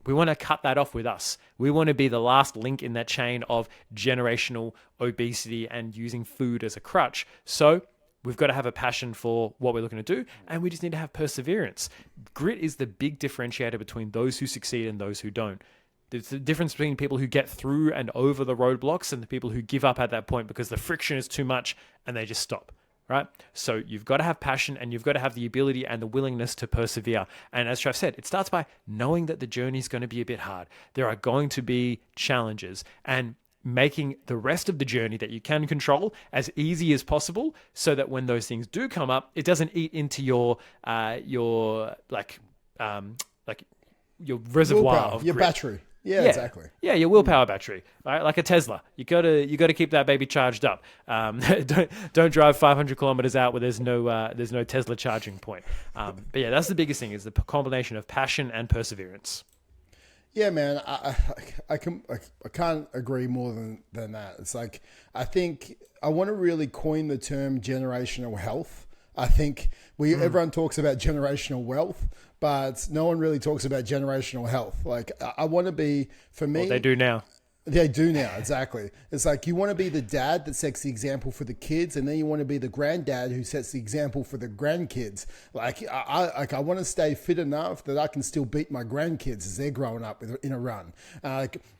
B: We want to cut that off with us. We want to be the last link in that chain of generational obesity and using food as a crutch. So we've got to have a passion for what we're looking to do, and we just need to have perseverance. Grit is the big differentiator between those who succeed and those who don't. There's the difference between people who get through and over the roadblocks and the people who give up at that point because the friction is too much and they just stop. Right? So you've got to have passion and you've got to have the ability and the willingness to persevere. And as Trav said, it starts by knowing that the journey is going to be a bit hard. There are going to be challenges, and making the rest of the journey that you can control as easy as possible so that when those things do come up, it doesn't eat into your reservoir of
A: your
B: grit.
A: battery. Yeah, exactly.
B: Yeah, your willpower battery, right? Like a Tesla. You got to keep that baby charged up. Don't drive 500 kilometers out where there's no Tesla charging point. But yeah, that's the biggest thing, is the combination of passion and perseverance.
A: Yeah, man, I can't agree more than that. It's like, I think I want to really coin the term generational health. I think everyone talks about generational wealth, but no one really talks about generational health. Like, I want to be, for me...
B: Well, they do now.
A: They do now, exactly. It's like you want to be the dad that sets the example for the kids, and then you want to be the granddad who sets the example for the grandkids. Like I want to stay fit enough that I can still beat my grandkids as they're growing up in a run.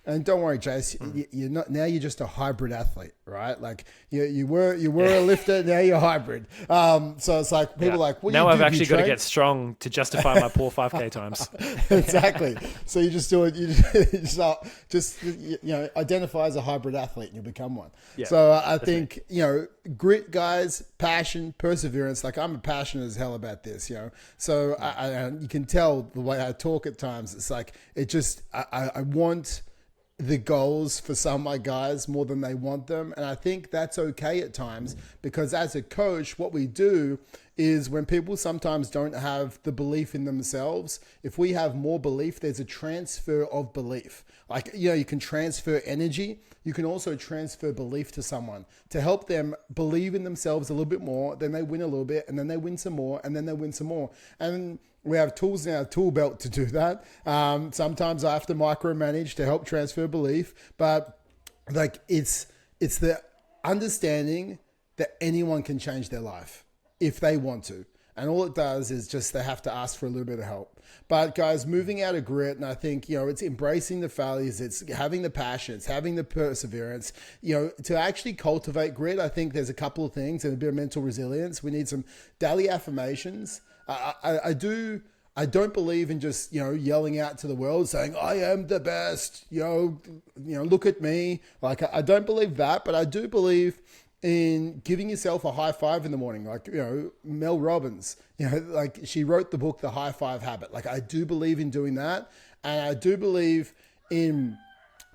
A: And don't worry, Jace, you're not, now you're just a hybrid athlete, right? Like you were a lifter, now you're hybrid. So it's like people are like, what
B: now
A: do you
B: I've
A: do?
B: actually got to get strong to justify my poor 5K times.
A: Exactly. So you just do it. You identify as a hybrid athlete and you become one. Yeah, so I think, grit, guys, passion, perseverance. Like, I'm passionate as hell about this, So I you can tell the way I talk at times. It's like, I want the goals for some of my guys more than they want them. And I think that's okay at times, because as a coach, what we do is when people sometimes don't have the belief in themselves, if we have more belief, there's a transfer of belief. Like, you can transfer energy. You can also transfer belief to someone to help them believe in themselves a little bit more. Then they win a little bit, and then they win some more, and then they win some more. And we have tools in our tool belt to do that. Sometimes I have to micromanage to help transfer belief, but like it's the understanding that anyone can change their life if they want to. And all it does is just they have to ask for a little bit of help. But guys, moving out of grit, and I think, it's embracing the failures, it's having the passion, it's having the perseverance, to actually cultivate grit. I think there's a couple of things, and a bit of mental resilience. We need some daily affirmations. I don't believe in just, yelling out to the world saying, I am the best, look at me. Like, I don't believe that, but I do believe in giving yourself a high five in the morning. Like, Mel Robbins, like, she wrote the book, The High Five Habit. Like, I do believe in doing that. And I do believe in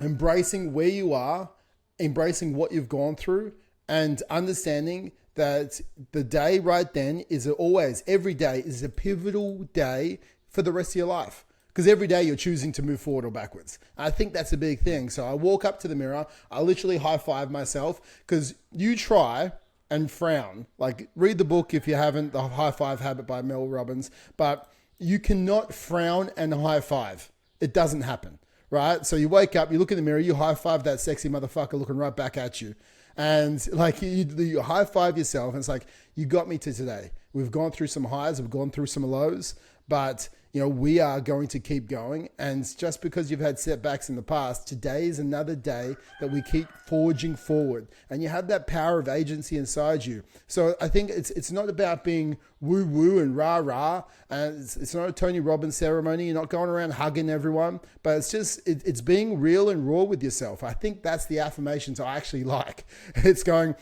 A: embracing where you are, embracing what you've gone through, and understanding that the day right then is always, every day is a pivotal day for the rest of your life. Because every day you're choosing to move forward or backwards. I think that's a big thing. So I walk up to the mirror, I literally high five myself, because you try and frown. Like, read the book if you haven't, The High Five Habit by Mel Robbins. But you cannot frown and high five. It doesn't happen, right? So you wake up, you look in the mirror, you high five that sexy motherfucker looking right back at you. And like you high five yourself, and it's like, you got me to today. We've gone through some highs, we've gone through some lows, but we are going to keep going. And just because you've had setbacks in the past, today is another day that we keep forging forward. And you have that power of agency inside you. So I think it's not about being woo-woo and rah-rah. And it's not a Tony Robbins ceremony. You're not going around hugging everyone. But it's just, it's being real and raw with yourself. I think that's the affirmations I actually like. It's going,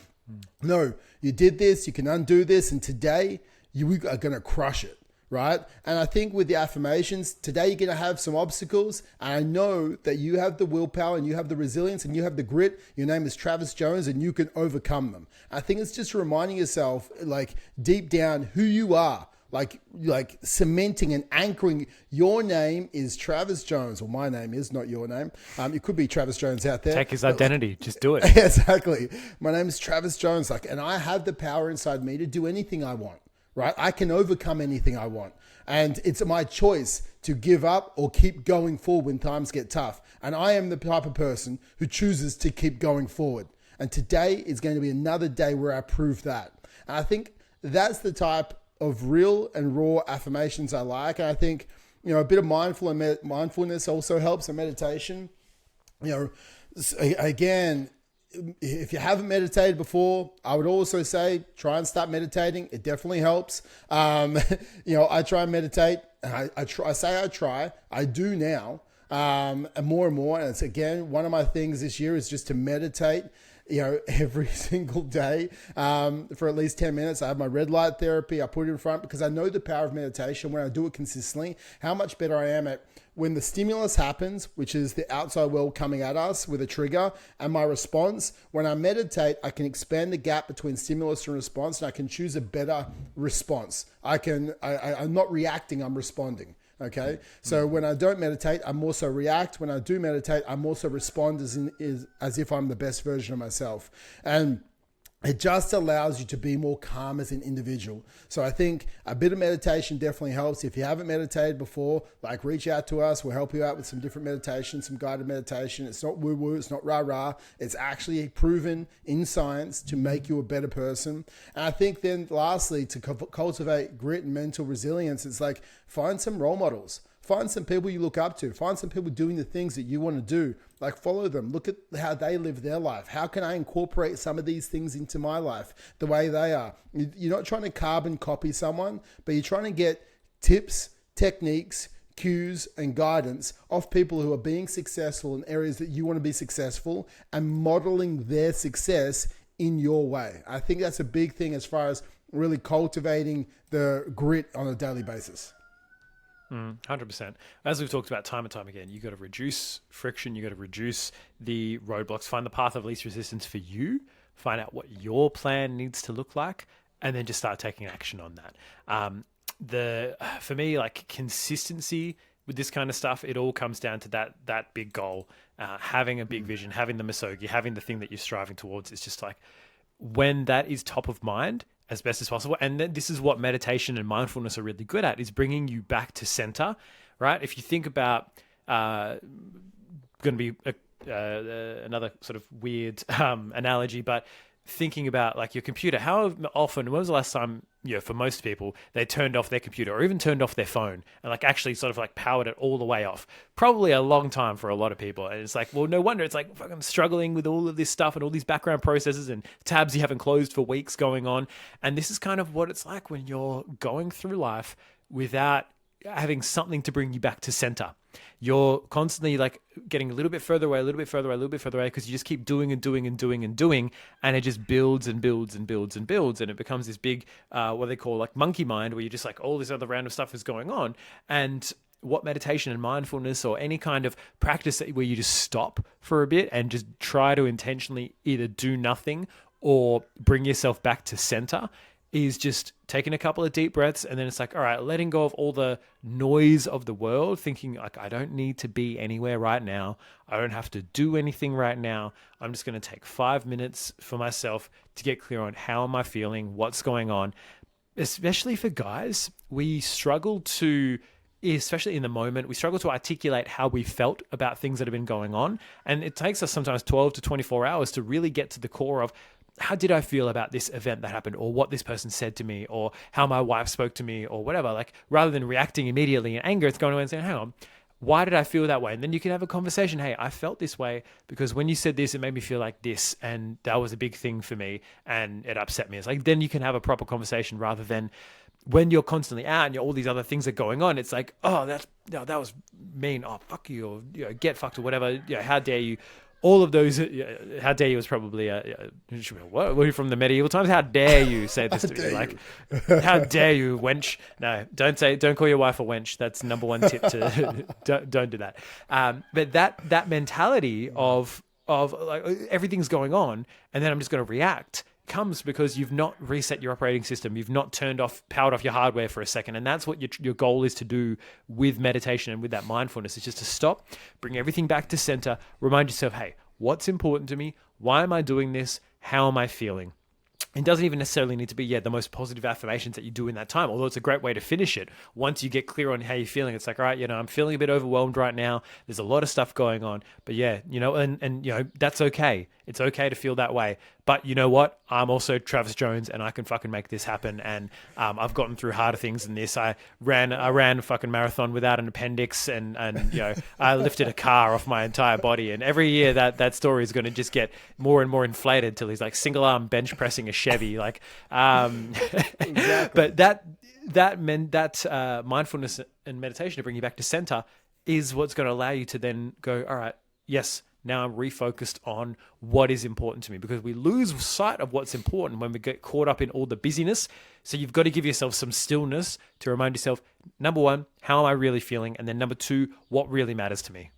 A: no, you did this, you can undo this. And today, you are going to crush it. Right? And I think with the affirmations, today you're going to have some obstacles. And I know that you have the willpower and you have the resilience and you have the grit. Your name is Travis Jones and you can overcome them. I think it's just reminding yourself, like, deep down who you are, like cementing and anchoring. Your name is Travis Jones, or my name is, not your name. It could be Travis Jones out there.
B: Take his identity. Just do it.
A: Exactly. My name is Travis Jones. And I have the power inside me to do anything I want. Right? I can overcome anything I want. And it's my choice to give up or keep going forward when times get tough. And I am the type of person who chooses to keep going forward. And today is going to be another day where I prove that. And I think that's the type of real and raw affirmations I like. And I think, a bit of mindfulness also helps, and meditation. Again, if you haven't meditated before, I would also say try and start meditating. It definitely helps. I try and meditate. I try. I do now, and more. And it's, again, one of my things this year is just to meditate, every single day for at least 10 minutes. I have my red light therapy. I put it in front because I know the power of meditation when I do it consistently, how much better I am at when the stimulus happens, which is the outside world coming at us with a trigger, and my response. When I meditate, I can expand the gap between stimulus and response, and I can choose a better response. I'm not reacting, I'm responding. Okay. So when I don't meditate, I'm also react. When I do meditate, I'm also respond as if I'm the best version of myself. And it just allows you to be more calm as an individual. So I think a bit of meditation definitely helps. If you haven't meditated before, reach out to us. We'll help you out with some different meditations, some guided meditation. It's not woo-woo. It's not rah-rah. It's actually proven in science to make you a better person. And I think then lastly, to cultivate grit and mental resilience, it's find some role models. Find some people you look up to. Find some people doing the things that you want to do. Follow them. Look at how they live their life. How can I incorporate some of these things into my life the way they are? You're not trying to carbon copy someone, but you're trying to get tips, techniques, cues, and guidance of people who are being successful in areas that you want to be successful and modeling their success in your way. I think that's a big thing as far as really cultivating the grit on a daily basis.
B: 100%. As we've talked about time and time again, you got to reduce friction. You got to reduce the roadblocks, find the path of least resistance for you, find out what your plan needs to look like, and then just start taking action on that. For me, consistency with this kind of stuff, it all comes down to that big goal, having a big vision, having the misogi, having the thing that you're striving towards. It's just when that is top of mind, as best as possible. And then this is what meditation and mindfulness are really good at, is bringing you back to center, right? If you think about, going to be another sort of weird analogy, but thinking about your computer, how often, when was the last time, for most people, they turned off their computer or even turned off their phone and actually sort of powered it all the way off? Probably a long time for a lot of people. And it's well, no wonder it's fucking struggling with all of this stuff and all these background processes and tabs you haven't closed for weeks going on. And this is kind of what it's like when you're going through life without having something to bring you back to center. You're constantly getting a little bit further away, because you just keep doing and doing and doing and doing, and it just builds and builds and builds and builds, and it becomes this big, what they call monkey mind, where you're just all this other random stuff is going on. And what meditation and mindfulness or any kind of practice where you just stop for a bit and just try to intentionally either do nothing or bring yourself back to center, is just taking a couple of deep breaths, and then it's like, all right, letting go of all the noise of the world, thinking like, I don't need to be anywhere right now. I don't have to do anything right now. I'm just going to take 5 minutes for myself to get clear on how am I feeling, what's going on. Especially for guys, we struggle to, especially in the moment, we struggle to articulate how we felt about things that have been going on. And it takes us sometimes 12 to 24 hours to really get to the core of, how did I feel about this event that happened, or what this person said to me, or how my wife spoke to me, or whatever. Like, rather than reacting immediately in anger, it's going away and saying, hang on, why did I feel that way? And then you can have a conversation. Hey, I felt this way because when you said this, it made me feel like this. And that was a big thing for me and it upset me. It's like, then you can have a proper conversation rather than when you're constantly out and all these other things are going on. It's like, oh, that was mean. Oh, fuck you. Or, get fucked or whatever. How dare you? All of those, how dare you was probably, what? We're from the medieval times. How dare you say this to me? Like, how dare you, wench? No, don't call your wife a wench. That's number one tip to, don't do that. But that mentality of like everything's going on and then I'm just going to react comes because you've not reset your operating system. You've not powered off your hardware for a second. And that's what your goal is to do with meditation and with that mindfulness. It's just to stop, bring everything back to center, remind yourself, hey, what's important to me? Why am I doing this? How am I feeling? It doesn't even necessarily need to be, the most positive affirmations that you do in that time, although it's a great way to finish it. Once you get clear on how you're feeling, it's like, all right, I'm feeling a bit overwhelmed right now. There's a lot of stuff going on, but and that's okay. It's okay to feel that way. But you know what? I'm also Travis Jones and I can fucking make this happen. And I've gotten through harder things than this. I ran a fucking marathon without an appendix and I lifted a car off my entire body. And every year that story is going to just get more and more inflated till he's like single arm bench pressing a Chevy. Like,
A: Exactly.
B: but that mindfulness and meditation to bring you back to center is what's going to allow you to then go, all right, yes, now I'm refocused on what is important to me, because we lose sight of what's important when we get caught up in all the busyness. So you've got to give yourself some stillness to remind yourself, number one, how am I really feeling? And then number two, what really matters to me?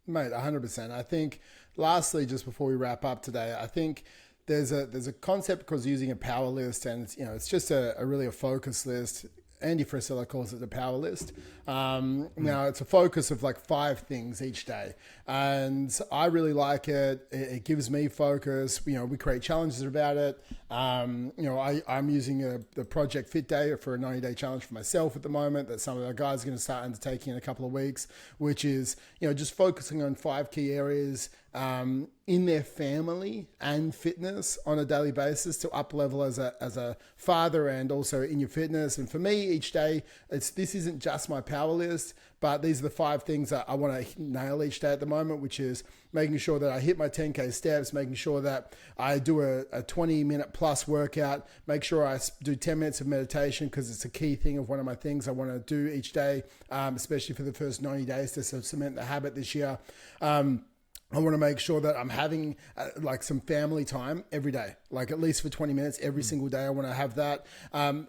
A: Mate, 100%. I think lastly, just before we wrap up today, I think there's a concept because using a power list, and it's just a really a focus list. Andy Frisella calls it the power list. Now it's a focus of like 5 things each day. And I really like it. It gives me focus. We create challenges about it. I'm using the Project Fit Day for a 90-day challenge for myself at the moment that some of our guys are going to start undertaking in a couple of weeks, which is, just focusing on 5 key areas in their family and fitness on a daily basis to up level as a father and also in your fitness. And for me, each day, this isn't just my power list, but these are the 5 things that I want to nail each day at the moment, which is making sure that I hit my 10K steps, making sure that I do a 20-minute plus workout, make sure I do 10 minutes of meditation because it's a key thing of one of my things I want to do each day, especially for the first 90 days to cement the habit this year. I want to make sure that I'm having some family time every day, like at least for 20 minutes every single day. I want to have that. I'm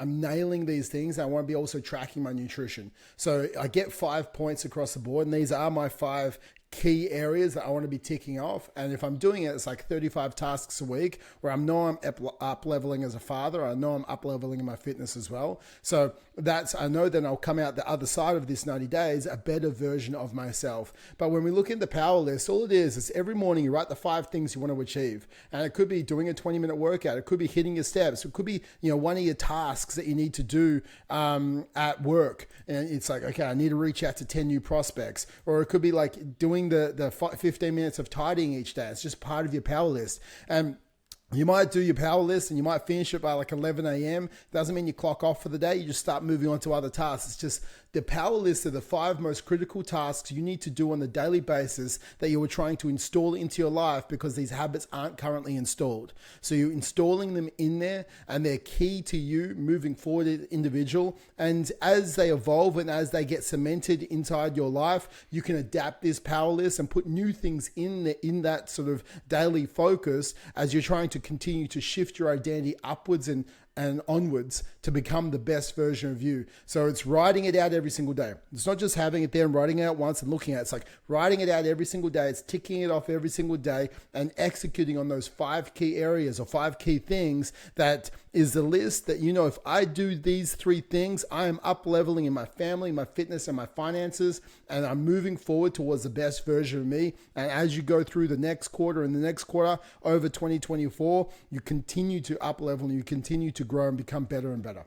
A: nailing these things. I want to be also tracking my nutrition. So I get 5 points across the board, and these are my 5 key areas that I want to be ticking off. And if I'm doing it, it's like 35 tasks a week where I'm up leveling as a father. I know I'm up leveling in my fitness as well. So I know then I'll come out the other side of this 90 days, a better version of myself. But when we look at the power list, all it is every morning you write the 5 things you want to achieve. And it could be doing a 20-minute workout. It could be hitting your steps. It could be, one of your tasks that you need to do at work. And it's like, okay, I need to reach out to 10 new prospects. Or it could be like doing the 15 minutes of tidying each day. It's just part of your power list. And you might do your power list and you might finish it by like 11 a.m. Doesn't mean you clock off for the day. You just start moving on to other tasks. It's just the power list of the 5 most critical tasks you need to do on the daily basis that you are trying to install into your life because these habits aren't currently installed. So you're installing them in there and they're key to you moving forward as an individual. And as they evolve and as they get cemented inside your life, you can adapt this power list and put new things in that sort of daily focus as you're trying to continue to shift your identity upwards and and onwards to become the best version of you. So it's writing it out every single day. It's not just having it there and writing it out once and looking at it. It's like writing it out every single day. It's ticking it off every single day and executing on those 5 key areas or 5 key things that is the list that, you know, if I do these 3 things, I am up leveling in my family, my fitness, and my finances, and I'm moving forward towards the best version of me. And as you go through the next quarter and the next quarter over 2024, you continue to up level and you continue to grow and become better and better.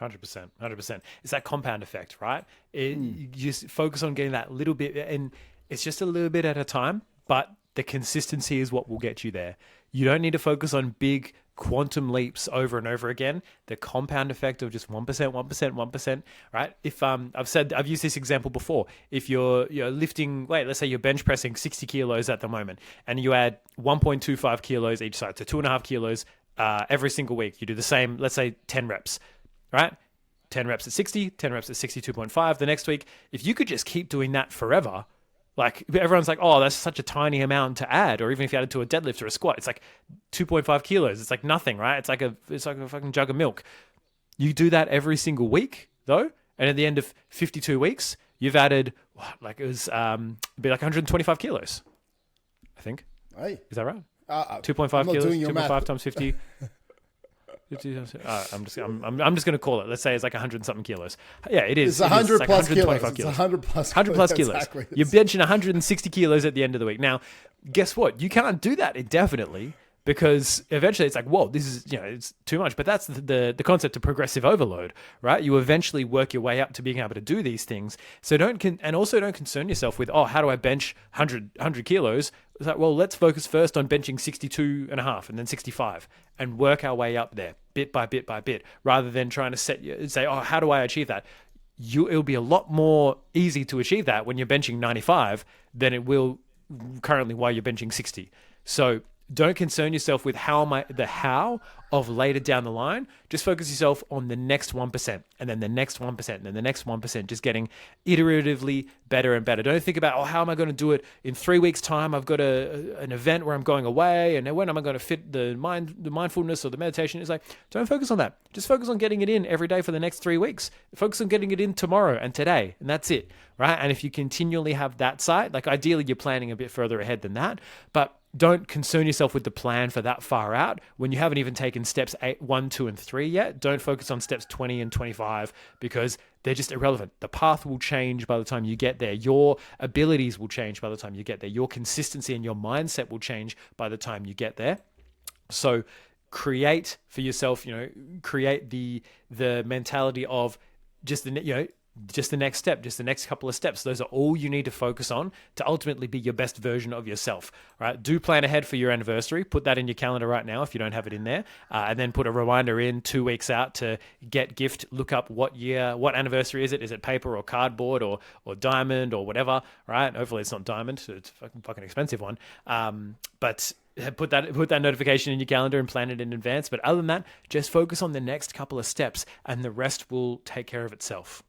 B: 100%. It's that compound effect, right? You just focus on getting that little bit, and it's just a little bit at a time, but the consistency is what will get you there. You don't need to focus on big quantum leaps over and over again. The compound effect of just 1%, 1%, right? If I've used this example before. If you're lifting weight, let's say you're bench pressing 60 kilos at the moment, and you add 1.25 kilos each side, so 2.5 kilos every single week. You do the same, let's say 10 reps, right? 10 reps at 60, 10 reps at 62.5 the next week. If you could just keep doing that forever, like everyone's like, oh, that's such a tiny amount to add. Or even if you add it to a deadlift or a squat, it's like 2.5 kilos. It's like nothing, right? It's like a fucking jug of milk. You do that every single week though. And at the end of 52 weeks, you've added it'd be like 125 kilos, I think.
A: Hey.
B: Is that right? 2.5 kilos, 2.5 times 50. I'm just going to call it. Let's say it's like 100 something kilos. Yeah, it is.
A: It's 100
B: like
A: plus kilos.
B: Kilos.
A: It's 100 plus
B: 100 plus kilos.
A: Exactly.
B: You're benching 160 kilos at the end of the week. Now, guess what? You can't do that indefinitely because eventually it's like, whoa, this is, it's too much. But that's the concept of progressive overload, right? You eventually work your way up to being able to do these things. So don't concern yourself with, how do I bench 100 kilos? It's like, well, let's focus first on benching 62 and a half and then 65 and work our way up there bit by bit by bit, rather than trying to say, how do I achieve that? It'll be a lot more easy to achieve that when you're benching 95 than it will currently while you're benching 60. So don't concern yourself with the how of later down the line. Just focus yourself on the next 1% and then the next 1% and then the next 1%, just getting iteratively better and better. Don't think about, how am I going to do it in 3 weeks' time? I've got an event where I'm going away, and when am I going to fit the mindfulness or the meditation? It's like, don't focus on that. Just focus on getting it in every day for the next 3 weeks. Focus on getting it in tomorrow and today, and that's it, right? And if you continually have that sight, like ideally you're planning a bit further ahead than that, but don't concern yourself with the plan for that far out when you haven't even taken steps 1, 2, and 3 yet. Don't focus on steps 20 and 25 because they're just irrelevant. The path will change by the time you get there. Your abilities will change by the time you get there. Your consistency and your mindset will change by the time you get there. So create for yourself, create the mentality of just the next step, just the next couple of steps. Those are all you need to focus on to ultimately be your best version of yourself, right? Do plan ahead for your anniversary. Put that in your calendar right now if you don't have it in there. And then put a reminder in 2 weeks out to get gift. Look up what anniversary is it? Is it paper or cardboard or diamond or whatever, right? Hopefully it's not diamond. It's a fucking expensive one. But put that notification in your calendar and plan it in advance. But other than that, just focus on the next couple of steps and the rest will take care of itself.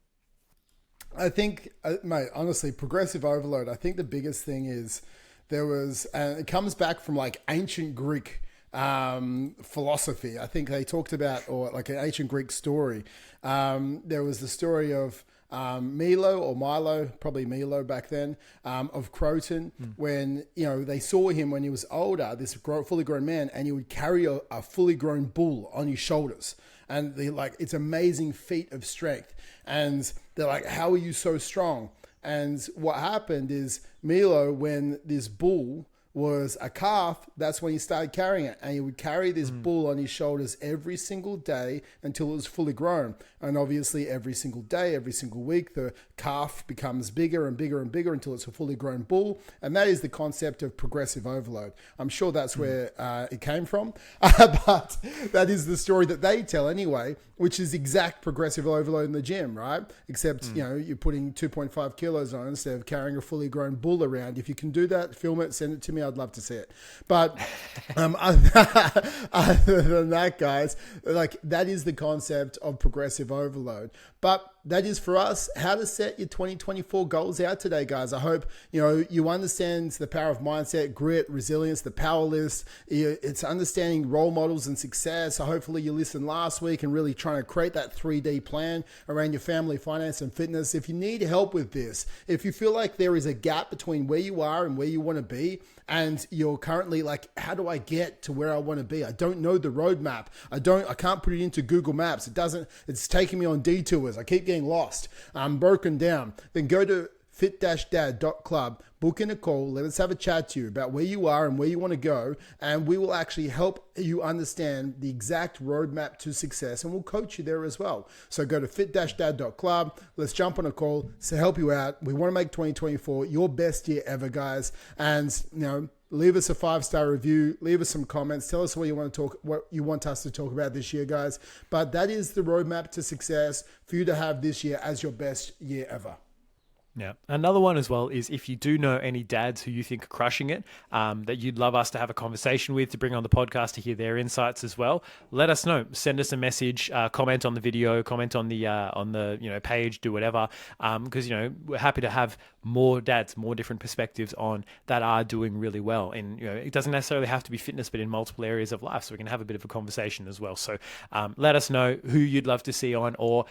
A: I think, mate, honestly, progressive overload, I think the biggest thing is it comes back from like ancient Greek philosophy. I think they talked about, or like an ancient Greek story. There was the story of Milo, probably Milo back then, of Croton, when, they saw him when he was older, this fully grown man, and he would carry a fully grown bull on his shoulders. And it's amazing feat of strength. And they're like, how are you so strong? And what happened is Milo, when this bull was a calf, that's when he started carrying it. And he would carry this bull on his shoulders every single day until it was fully grown. And obviously every single day, every single week, the calf becomes bigger and bigger and bigger until it's a fully grown bull. And that is the concept of progressive overload. I'm sure that's where it came from. But that is the story that they tell anyway, which is exact progressive overload in the gym, right? Except, you're putting 2.5 kilos on instead of carrying a fully grown bull around. If you can do that, film it, send it to me. me, I'd love to see it. But other than that, guys, like that is the concept of progressive overload. But that is for us how to set your 2024 goals out today, guys. I hope you understand the power of mindset, grit, resilience, the power list. It's understanding role models and success. So hopefully you listened last week and really trying to create that 3D plan around your family, finance, and fitness. If you need help with this, if you feel like there is a gap between where you are and where you want to be, and you're currently like, how do I get to where I want to be? I don't know the roadmap. I can't put it into Google Maps. It's taking me on detours. I keep getting lost. I'm broken down. Then go to fit-dad.club, book in a call, let us have a chat to you about where you are and where you want to go, and we will actually help you understand the exact roadmap to success, and we'll coach you there as well. So go to fit-dad.club, let's jump on a call to help you out. We want to make 2024 your best year ever, guys, and leave us a 5-star review, leave us some comments, tell us what you want us to talk about this year, guys. But that is the roadmap to success for you to have this year as your best year ever.
B: Yeah. Another one as well is if you do know any dads who you think are crushing it, that you'd love us to have a conversation with, to bring on the podcast to hear their insights as well, let us know. Send us a message, comment on the video, comment on the page, do whatever. Because we're happy to have more dads, more different perspectives on that are doing really well. And it doesn't necessarily have to be fitness, but in multiple areas of life. So we can have a bit of a conversation as well. So let us know who you'd love to see on, or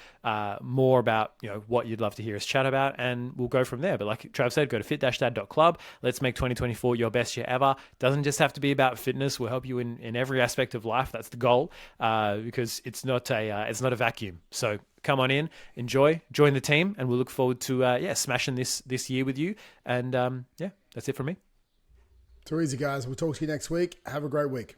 B: more about what you'd love to hear us chat about, and we'll go from there. But like Trav said, go to fit-dad.club. Let's make 2024 your best year ever. Doesn't just have to be about fitness. We'll help you in every aspect of life. That's the goal, because it's not a vacuum. So come on in, enjoy, join the team, and we'll look forward to smashing this year with you. And that's it from me.
A: Too easy, guys. We'll talk to you next week. Have a great week.